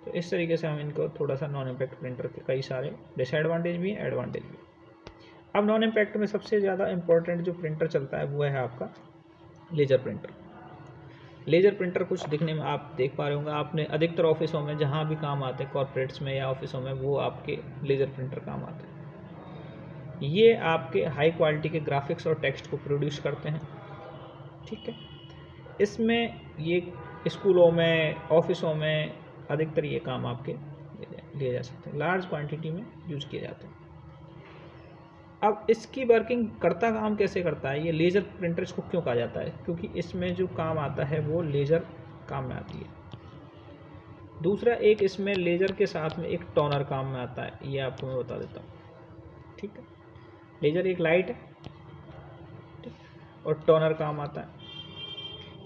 तो इस तरीके से हम इनको थोड़ा सा नॉन इम्पैक्ट प्रिंटर के कई सारे डिसएडवांटेज भी हैं, एडवांटेज भी। अब नॉन इम्पैक्ट में सबसे ज़्यादा इम्पोर्टेंट जो प्रिंटर चलता है वो है आपका लेजर प्रिंटर। लेजर प्रिंटर कुछ दिखने में आप देख पा रहे होंगे, आपने अधिकतर ऑफिसों में जहाँ भी काम आते हैं, कॉर्पोरेट्स में या ऑफिसों में, वो आपके लेजर प्रिंटर काम आते हैं। ये आपके हाई क्वालिटी के ग्राफिक्स और टेक्स्ट को प्रोड्यूस करते हैं, ठीक है। इसमें ये स्कूलों में, ऑफिसों में अधिकतर ये काम आपके लिए जा सकते हैं, लार्ज क्वांटिटी में यूज किए जाते हैं। अब इसकी वर्किंग करता काम कैसे करता है, ये लेज़र प्रिंटर इसको क्यों कहा जाता है, क्योंकि इसमें जो काम आता है वो लेज़र काम में आती है। दूसरा एक इसमें लेज़र के साथ में एक टोनर काम में आता है, ये आपको मैं बता देता हूँ, ठीक है। लेज़र एक लाइट है, ठीक, और टोनर काम आता है।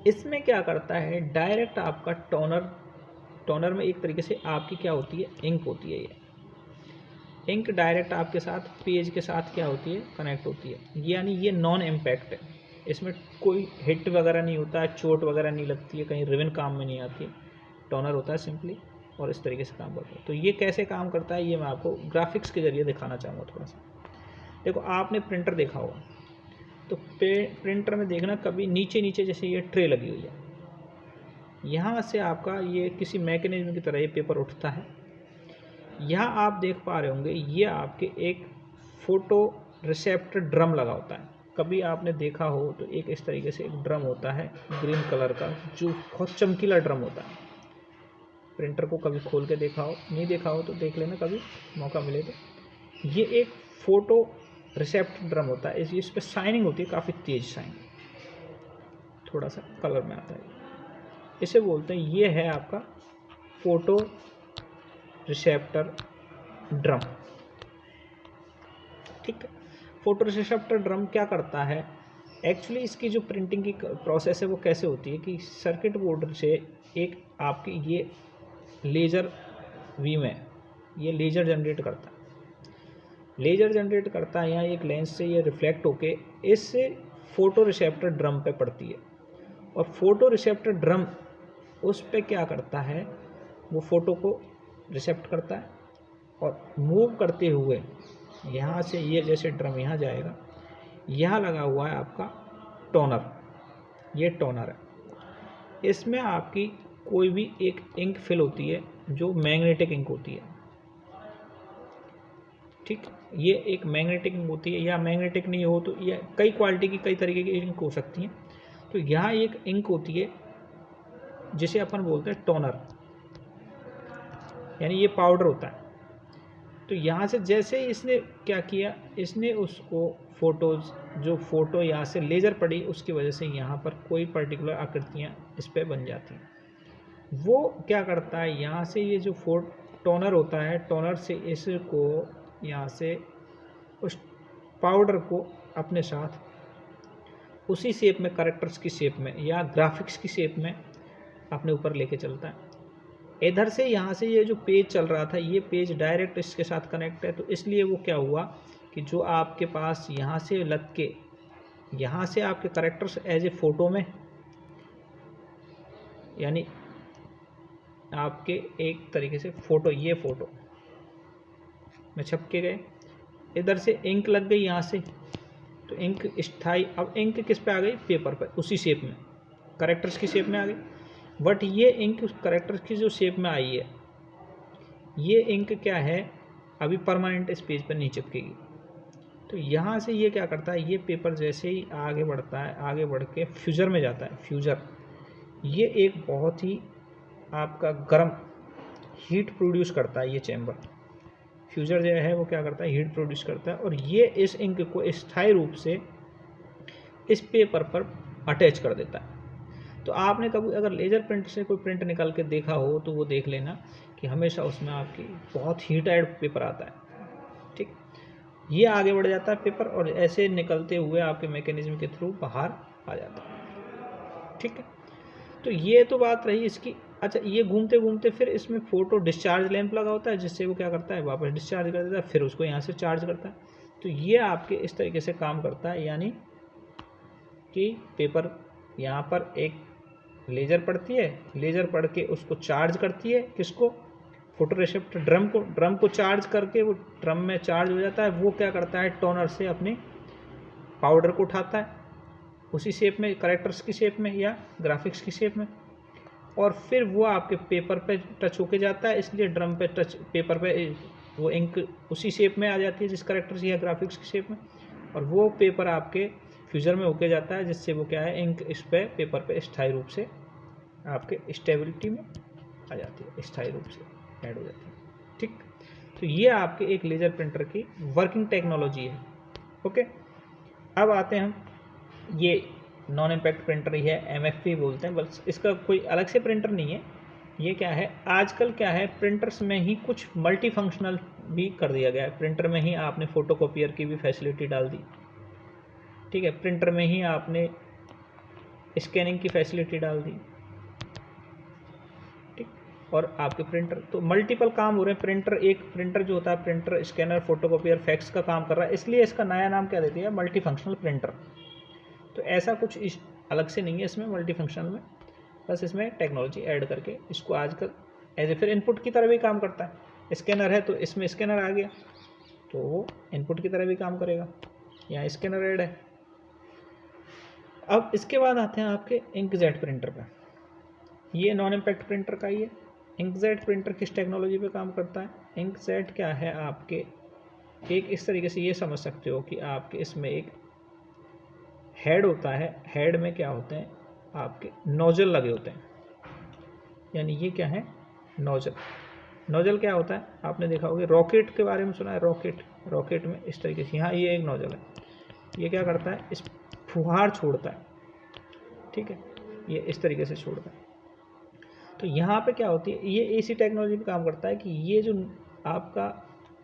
इसमें क्या करता है, डायरेक्ट आपका टोनर में एक तरीके से आपकी क्या होती है, इंक होती है। ये इंक डायरेक्ट आपके साथ पेज के साथ क्या होती है, कनेक्ट होती है, यानी ये नॉन इम्पैक्ट है। इसमें कोई हिट वगैरह नहीं होता है, चोट वगैरह नहीं लगती है, कहीं रिबन काम में नहीं आती है। टोनर होता है सिंपली और इस तरीके से काम करता है। तो ये कैसे काम करता है ये मैं आपको ग्राफिक्स के जरिए दिखाना चाहूँगा थोड़ा सा। देखो आपने प्रिंटर देखा होगा, तो प्रिंटर में देखना कभी नीचे नीचे जैसे ये ट्रे लगी हुई है, यहाँ से आपका ये किसी मैकेनिज्म की तरह ये पेपर उठता है। यहाँ आप देख पा रहे होंगे ये आपके एक फोटो रिसेप्टर ड्रम लगा होता है। कभी आपने देखा हो तो एक इस तरीके से एक ड्रम होता है ग्रीन कलर का, जो बहुत चमकीला ड्रम होता है। प्रिंटर को कभी खोल के देखा हो, नहीं देखा हो तो देख लेना कभी मौका मिले तो। ये एक फोटो रिसेप्टर ड्रम होता है, इस पर शाइनिंग होती है, काफ़ी तेज शाइनिंग, थोड़ा सा कलर में आता है। इसे बोलते हैं, ये है आपका फोटो रिसेप्टर ड्रम, ठीक है। फोटो रिसेप्टर ड्रम क्या करता है, एक्चुअली इसकी जो प्रिंटिंग की प्रोसेस है वो कैसे होती है कि सर्किट बोर्ड से एक आपकी ये लेज़र बीम है, ये लेज़र जनरेट करता है, लेज़र जनरेट करता है। यहाँ एक लेंस से ये रिफ्लेक्ट होके इस फोटो रिसेप्टर ड्रम पे पड़ती है, और फोटो रिसेप्टर ड्रम उस पे क्या करता है, वो फोटो को रिसेप्ट करता है और मूव करते हुए यहाँ से ये जैसे ड्रम यहाँ जाएगा, यहाँ लगा हुआ है आपका टोनर, ये टोनर है। इसमें आपकी कोई भी एक इंक फिल होती है जो मैग्नेटिक इंक होती है, ठीक। ये एक मैग्नेटिक इंक होती है, या मैग्नेटिक नहीं हो तो ये कई क्वालिटी की, कई तरीके की इंक हो सकती हैं। तो यहाँ एक इंक होती है जिसे अपन बोलते हैं टोनर, यानी ये पाउडर होता है। तो यहाँ से जैसे ही इसने क्या किया, इसने उसको फोटोज़, जो फ़ोटो यहाँ से लेज़र पड़ी उसकी वजह से यहाँ पर कोई पर्टिकुलर आकृतियाँ इस पर बन जाती हैं। वो क्या करता है, यहाँ से ये जो टोनर होता है, टोनर से इसको यहाँ से उस पाउडर को अपने साथ उसी शेप में, कैरेक्टर्स की शेप में या ग्राफिक्स की शेप में अपने ऊपर लेके चलता है। इधर से यहाँ से ये जो पेज चल रहा था, ये पेज डायरेक्ट इसके साथ कनेक्ट है, तो इसलिए वो क्या हुआ कि जो आपके पास यहाँ से लग के, यहाँ से आपके कैरेक्टर्स एज ए फ़ोटो में, यानी आपके एक तरीके से फ़ोटो, ये फ़ोटो में छप के गए। इधर से इंक लग गई यहाँ से, तो इंक स्थाई, अब इंक किस पे आ गई, पेपर पर, उसी शेप में, कैरेक्टर्स की शेप में आ गई। बट ये इंक कैरेक्टर्स की जो शेप में आई है, ये इंक क्या है, अभी परमानेंट इस पेज पर नहीं चिपकेगी। तो यहाँ से ये क्या करता है, ये पेपर जैसे ही आगे बढ़ता है, आगे बढ़ के फ्यूज़र में जाता है। फ्यूज़र ये एक बहुत ही आपका गर्म हीट प्रोड्यूस करता है, ये चैम्बर फ्यूज़र जो है वो क्या करता है, हीट प्रोड्यूस करता है, और ये इस इंक को स्थायी रूप से इस पेपर पर अटैच कर देता है। तो आपने कभी अगर लेज़र प्रिंट से कोई प्रिंट निकाल के देखा हो तो वो देख लेना कि हमेशा उसमें आपकी बहुत हीटेड पेपर आता है, ठीक। ये आगे बढ़ जाता है पेपर, और ऐसे निकलते हुए आपके मैकेनिज्म के थ्रू बाहर आ जाता है, ठीक है। तो ये तो बात रही इसकी। अच्छा, ये घूमते घूमते फिर इसमें फ़ोटो डिस्चार्ज लैंप लगा होता है, जिससे वो क्या करता है, वापस डिस्चार्ज कर देता है, फिर उसको यहाँ से चार्ज करता है। तो ये आपके इस तरीके से काम करता है, यानी कि पेपर यहाँ पर एक लेज़र पड़ती है, लेज़र पड़ के उसको चार्ज करती है, किसको, फोटो रिसेप्टर ड्रम को, ड्रम को चार्ज करके वो ड्रम में चार्ज हो जाता है। वो क्या करता है, टोनर से अपने पाउडर को उठाता है उसी शेप में, कैरेक्टर्स की शेप में या ग्राफिक्स की शेप में, और फिर वो आपके पेपर पे टच होके जाता है। इसलिए ड्रम पे टच, पेपर पे वो इंक उसी शेप में आ जाती है जिस कैरेक्टर्स या ग्राफिक्स की शेप में, और वो पेपर आपके फ्यूज़र में होके जाता है, जिससे वो क्या है, इंक इस पे पेपर पे स्थायी रूप से आपके स्टेबिलिटी में आ जाती है, स्थायी रूप से ऐड हो जाती है, ठीक। तो ये आपके एक लेज़र प्रिंटर की वर्किंग टेक्नोलॉजी है, ओके। अब आते हैं हम, ये नॉन इम्पैक्ट प्रिंटर ही है, MFP बोलते हैं, बस इसका कोई अलग से प्रिंटर नहीं है। ये क्या है, आजकल क्या है, प्रिंटर्स में ही कुछ मल्टी फंक्शनल भी कर दिया गया है। प्रिंटर में ही आपने फ़ोटोकॉपियर की भी फैसिलिटी डाल दी, ठीक है। प्रिंटर में ही आपने स्कैनिंग की फैसिलिटी डाल दी, ठीक। और आपके प्रिंटर तो मल्टीपल काम हो रहे हैं। एक प्रिंटर जो होता है, प्रिंटर, स्कैनर, फोटोकॉपियर, फैक्स का काम कर रहा है, इसलिए इसका नया नाम क्या दे दिया, मल्टी फंक्शनल प्रिंटर। तो ऐसा कुछ इस अलग से नहीं है इसमें मल्टी फंक्शनल में, बस इसमें टेक्नोलॉजी ऐड करके इसको आजकल एज ए फिर इनपुट की तरह भी काम करता है। स्कैनर है तो इसमें स्कैनर आ गया, तो वो इनपुट की तरह भी काम करेगा, यहाँ स्कैनर ऐड है। अब इसके बाद आते हैं आपके इंकजेट प्रिंटर पे। ये नॉन इम्पैक्ट प्रिंटर का ही है। इंकजेट प्रिंटर किस टेक्नोलॉजी पे काम करता है, इंकजेट क्या है आपके, एक इस तरीके से ये समझ सकते हो कि आपके इसमें एक हेड होता है, हेड में क्या होते हैं, आपके नोजल लगे होते हैं, यानी ये क्या है, नोजल। नोजल क्या होता है, आपने देखा होगा, रॉकेट के बारे में सुना है, रॉकेट में इस तरीके से, यहाँ ये एक नोजल है, ये क्या करता है, इस फुहार छोड़ता है, ठीक है, ये इस तरीके से छोड़ता है। तो यहाँ पे क्या होती है, ये AC टेक्नोलॉजी पे काम करता है कि ये जो आपका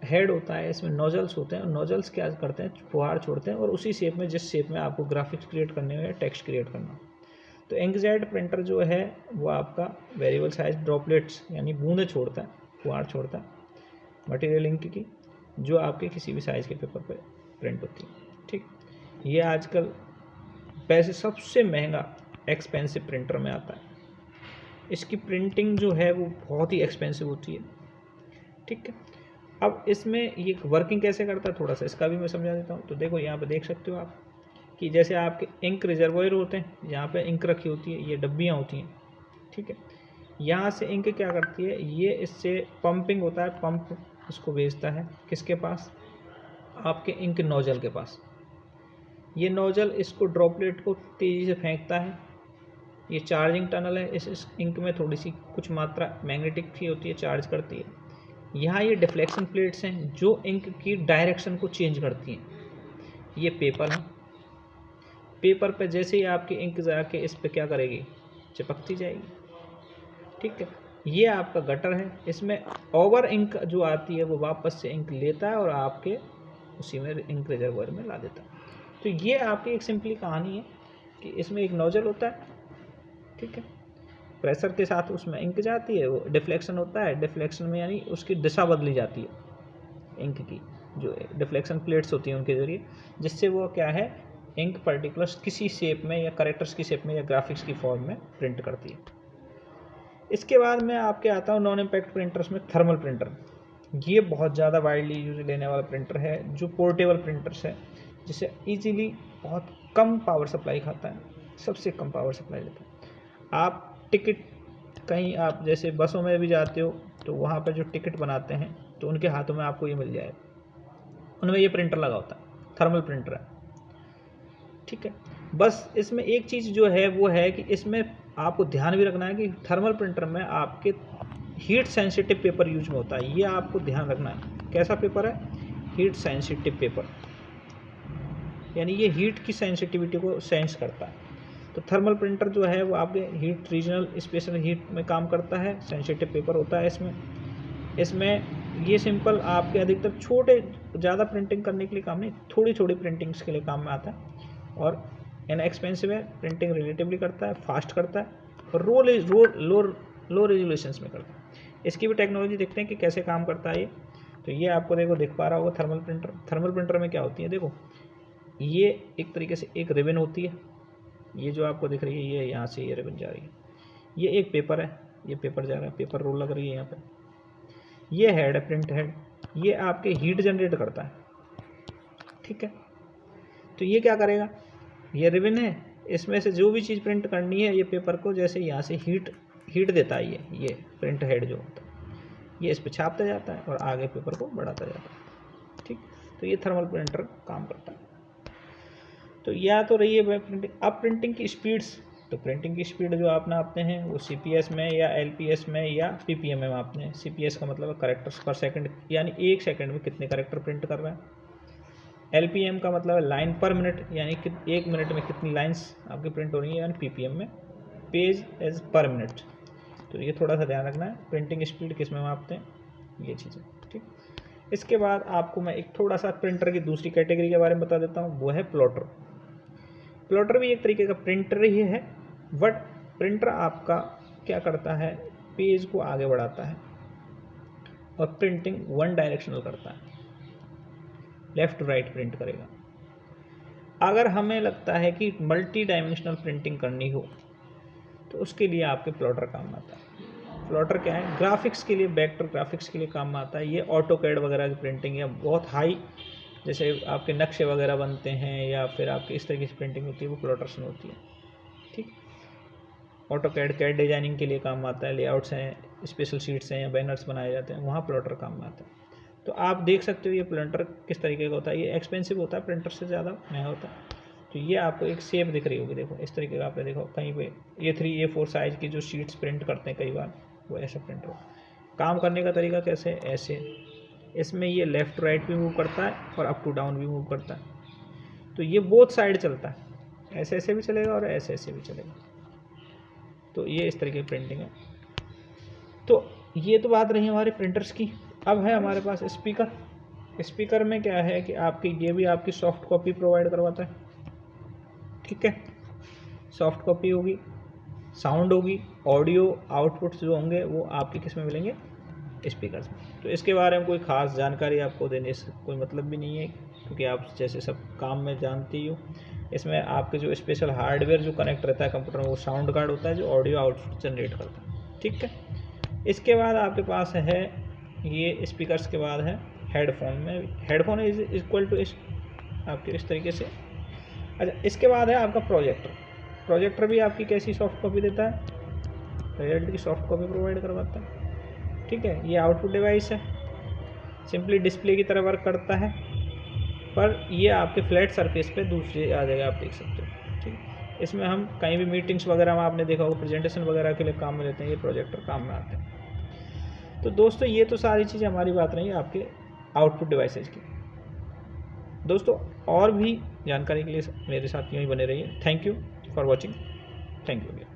हेड होता है, इसमें नोजल्स होते हैं, और नोजल्स क्या करते हैं, फुहार छोड़ते हैं, और उसी शेप में, जिस शेप में आपको ग्राफिक्स क्रिएट करने हो या टेक्स्ट क्रिएट करना हो, तो इंकजेट प्रिंटर जो है वो आपका वेरिएबल साइज ड्रॉपलेट्स यानी बूंदें छोड़ता है, फुहार छोड़ता है मटेरियल इंक की, जो आपके किसी भी साइज़ के पेपर पे प्रिंट होती है। ठीक, ये आजकल वैसे सबसे महंगा एक्सपेंसिव प्रिंटर में आता है। इसकी प्रिंटिंग जो है वो बहुत ही एक्सपेंसिव होती है। ठीक है, अब इसमें ये वर्किंग कैसे करता है थोड़ा सा इसका भी मैं समझा देता हूँ। तो देखो यहाँ पे देख सकते हो आप कि जैसे आपके इंक रिजर्वोयर होते हैं, यहाँ पे इंक रखी होती है, ये डब्बियाँ होती हैं। ठीक है, यहाँ से इंक क्या करती है, ये इससे पंपिंग होता है, पंप इसको भेजता है किसके पास, आपके इंक नोजल के पास। ये नोजल इसको ड्रॉपलेट को तेज़ी से फेंकता है। ये चार्जिंग टनल है, इस इंक में थोड़ी सी कुछ मात्रा मैग्नेटिक की होती है, चार्ज करती है। यहाँ ये डिफ्लेक्शन प्लेट्स हैं जो इंक की डायरेक्शन को चेंज करती हैं। ये पेपर है, पेपर पे जैसे ही आपकी इंक जाके इस पे क्या करेगी, चिपकती जाएगी। ठीक है, ये आपका गटर है, इसमें ओवर इंक जो आती है वो वापस से इंक लेता है और आपके उसी में इंक रिजर्वर में ला देता है। तो ये आपकी एक सिंपली कहानी है कि इसमें एक नोजल होता है। ठीक है, प्रेशर के साथ उसमें इंक जाती है, वो डिफ्लेक्शन होता है, डिफ्लेक्शन में यानी उसकी दिशा बदली जाती है इंक की, जो डिफ्लेक्शन प्लेट्स होती हैं उनके ज़रिए, जिससे वो क्या है इंक पर्टिकुलर किसी शेप में या करेक्टर्स की शेप में या ग्राफिक्स की फॉर्म में प्रिंट करती है। इसके बाद मैं आपके आता हूँ नॉन इम्पैक्ट प्रिंटर्स में थर्मल प्रिंटर। ये बहुत ज़्यादा वाइडली यूज लेने वाला प्रिंटर है, जो पोर्टेबल प्रिंटर्स है, जिसे ईजीली बहुत कम पावर सप्लाई खाता है, सबसे कम पावर सप्लाई लेता है। आप टिकट कहीं आप जैसे बसों में भी जाते हो तो वहाँ पर जो टिकट बनाते हैं तो उनके हाथों में आपको ये मिल जाएगा, उनमें ये प्रिंटर लगा होता है, थर्मल प्रिंटर है। ठीक है, बस इसमें एक चीज़ जो है वो है कि इसमें आपको ध्यान भी रखना है कि थर्मल प्रिंटर में आपके हीट सेंसिटिव पेपर यूज में होता है, ये आपको ध्यान रखना है। कैसा पेपर है, हीट सेंसिटिव पेपर, यानी ये हीट की सेंसिटिविटी को सेंस करता है। तो थर्मल प्रिंटर जो है वो आपके हीट रीजनल स्पेशल हीट में काम करता है, सेंसिटिव पेपर होता है इसमें ये सिंपल आपके अधिकतर छोटे ज़्यादा प्रिंटिंग करने के लिए काम नहीं, थोड़ी थोड़ी प्रिंटिंग्स के लिए काम में आता है और इनएक्सपेंसिव है, प्रिंटिंग रिलेटिवली करता है, फास्ट करता है और लो रेजोल्यूशंस में करता है। इसकी भी टेक्नोलॉजी देखते हैं कि कैसे काम करता है ये। तो ये आपको देखो दिख पा रहा होगा थर्मल प्रिंटर में क्या होती है, देखो ये एक तरीके से एक रिबन होती है, ये जो आपको दिख रही है ये यहाँ से ये रिबन जा रही है, ये एक पेपर है, ये पेपर जा रहा है, पेपर रोल लग रही है यहाँ पे, ये हेड है प्रिंट हेड, ये आपके हीट जनरेट करता है। ठीक है, तो ये क्या करेगा, ये रिबन है, इसमें से जो भी चीज़ प्रिंट करनी है ये पेपर को जैसे यहाँ से हीट देता है, ये प्रिंट हेड जो होता है ये इस पर छापता जाता है और आगे पेपर को बढ़ाता जाता है। ठीक, तो ये थर्मल प्रिंटर काम करता है। तो या तो रही है प्रिंटिंग। अब प्रिंटिंग की स्पीड्स, तो प्रिंटिंग की स्पीड जो आप नापते हैं वो CPS में या LPS में या PPM में मापते हैं। CPS का मतलब है करेक्टर्स पर सेकंड, यानी एक सेकंड में कितने करेक्टर प्रिंट कर रहा है। LPM का मतलब है लाइन पर मिनट, यानी कि एक मिनट में कितनी लाइंस आपकी प्रिंट हो रही है, यानी PPM में पेज एज पर मिनट। तो ये थोड़ा सा ध्यान रखना है, प्रिंटिंग स्पीड किस में मापते हैं ये चीज़ें। ठीक, इसके बाद आपको मैं एक थोड़ा सा प्रिंटर की दूसरी कैटेगरी के बारे में बता देता हूँ, वो है प्लॉटर। प्लॉटर भी एक तरीके का प्रिंटर ही है, बट प्रिंटर आपका क्या करता है, पेज को आगे बढ़ाता है और प्रिंटिंग वन डायरेक्शनल करता है, लेफ्ट टू राइट प्रिंट करेगा। अगर हमें लगता है कि मल्टी डायमेंशनल प्रिंटिंग करनी हो तो उसके लिए आपके प्लॉटर काम आता है। प्लॉटर क्या है, ग्राफिक्स के लिए, वेक्टर ग्राफिक्स के लिए काम आता है। ये ऑटोकैड वगैरह की प्रिंटिंग या बहुत हाई जैसे आपके नक्शे वगैरह बनते हैं या फिर आपकी इस तरीके से प्रिंटिंग होती है वो प्लॉटर्स में होती है। ठीक, ऑटोकैड कैड डिजाइनिंग के लिए काम आता है, लेआउट्स हैं, स्पेशल शीट्स हैं या बैनर्स बनाए जाते हैं, वहाँ प्लॉटर काम में आता है। तो आप देख सकते हो ये प्रिंटर किस तरीके का होता है, ये एक्सपेंसिव होता है, प्रिंटर से ज़्यादा महंगा होता है। तो ये आपको एक शेप दिख रही होगी, देखो इस तरीके का, आपने देखो कहीं पे A3 A4 साइज़ की जो शीट्स प्रिंट करते हैं कई बार, वो ऐसा प्रिंटर हो। काम करने का तरीका कैसे, ऐसे, इसमें ये लेफ़्ट टू राइट भी मूव करता है और अप टू डाउन भी मूव करता है। तो ये बोथ साइड चलता है, ऐसे ऐसे भी चलेगा और ऐसे ऐसे भी चलेगा। तो ये इस तरीके की प्रिंटिंग है। तो ये तो बात रही हमारे प्रिंटर्स की। अब है हमारे पास स्पीकर। स्पीकर में क्या है कि आपकी ये भी आपकी सॉफ्ट कॉपी प्रोवाइड करवाता है। ठीक है, सॉफ्ट कॉपी होगी, साउंड होगी, ऑडियो आउटपुट्स जो होंगे वो आपके किस में मिलेंगे, स्पीकर्स में। तो इसके बारे में कोई ख़ास जानकारी आपको देने से कोई मतलब भी नहीं है, क्योंकि आप जैसे सब काम में जानते ही हो। इसमें आपके जो स्पेशल हार्डवेयर जो कनेक्ट रहता है कंप्यूटर में, वो साउंड कार्ड होता है जो ऑडियो आउटपुट जनरेट करता है, ठीक है। इसके बाद आपके पास है ये स्पीकर्स के बाद है हेडफोन में, हेडफोन इज इक्वल टू इस आपके इस तरीके से। अच्छा, इसके बाद है आपका प्रोजेक्टर। प्रोजेक्टर भी आपकी कैसी सॉफ्ट कॉपी देता है, रिजल्ट की सॉफ्ट कॉपी प्रोवाइड करवाता है, ठीक है। ये आउटपुट डिवाइस है, सिंपली डिस्प्ले की तरह वर्क करता है, पर ये आपके फ्लैट सरफेस पे दूसरी आ जाएगा, आप देख सकते हो, ठीक। इसमें हम कहीं भी मीटिंग्स वगैरह में आपने देखा होगा प्रेजेंटेशन वगैरह के लिए काम में लेते हैं, ये प्रोजेक्टर काम में आते हैं। तो दोस्तों ये तो सारी चीज़ें हमारी बात रही आपके आउटपुट डिवाइसेज की। दोस्तों और भी जानकारी के लिए मेरे साथ यूँ ही बने रहिए। Thank you for watching. Thank you.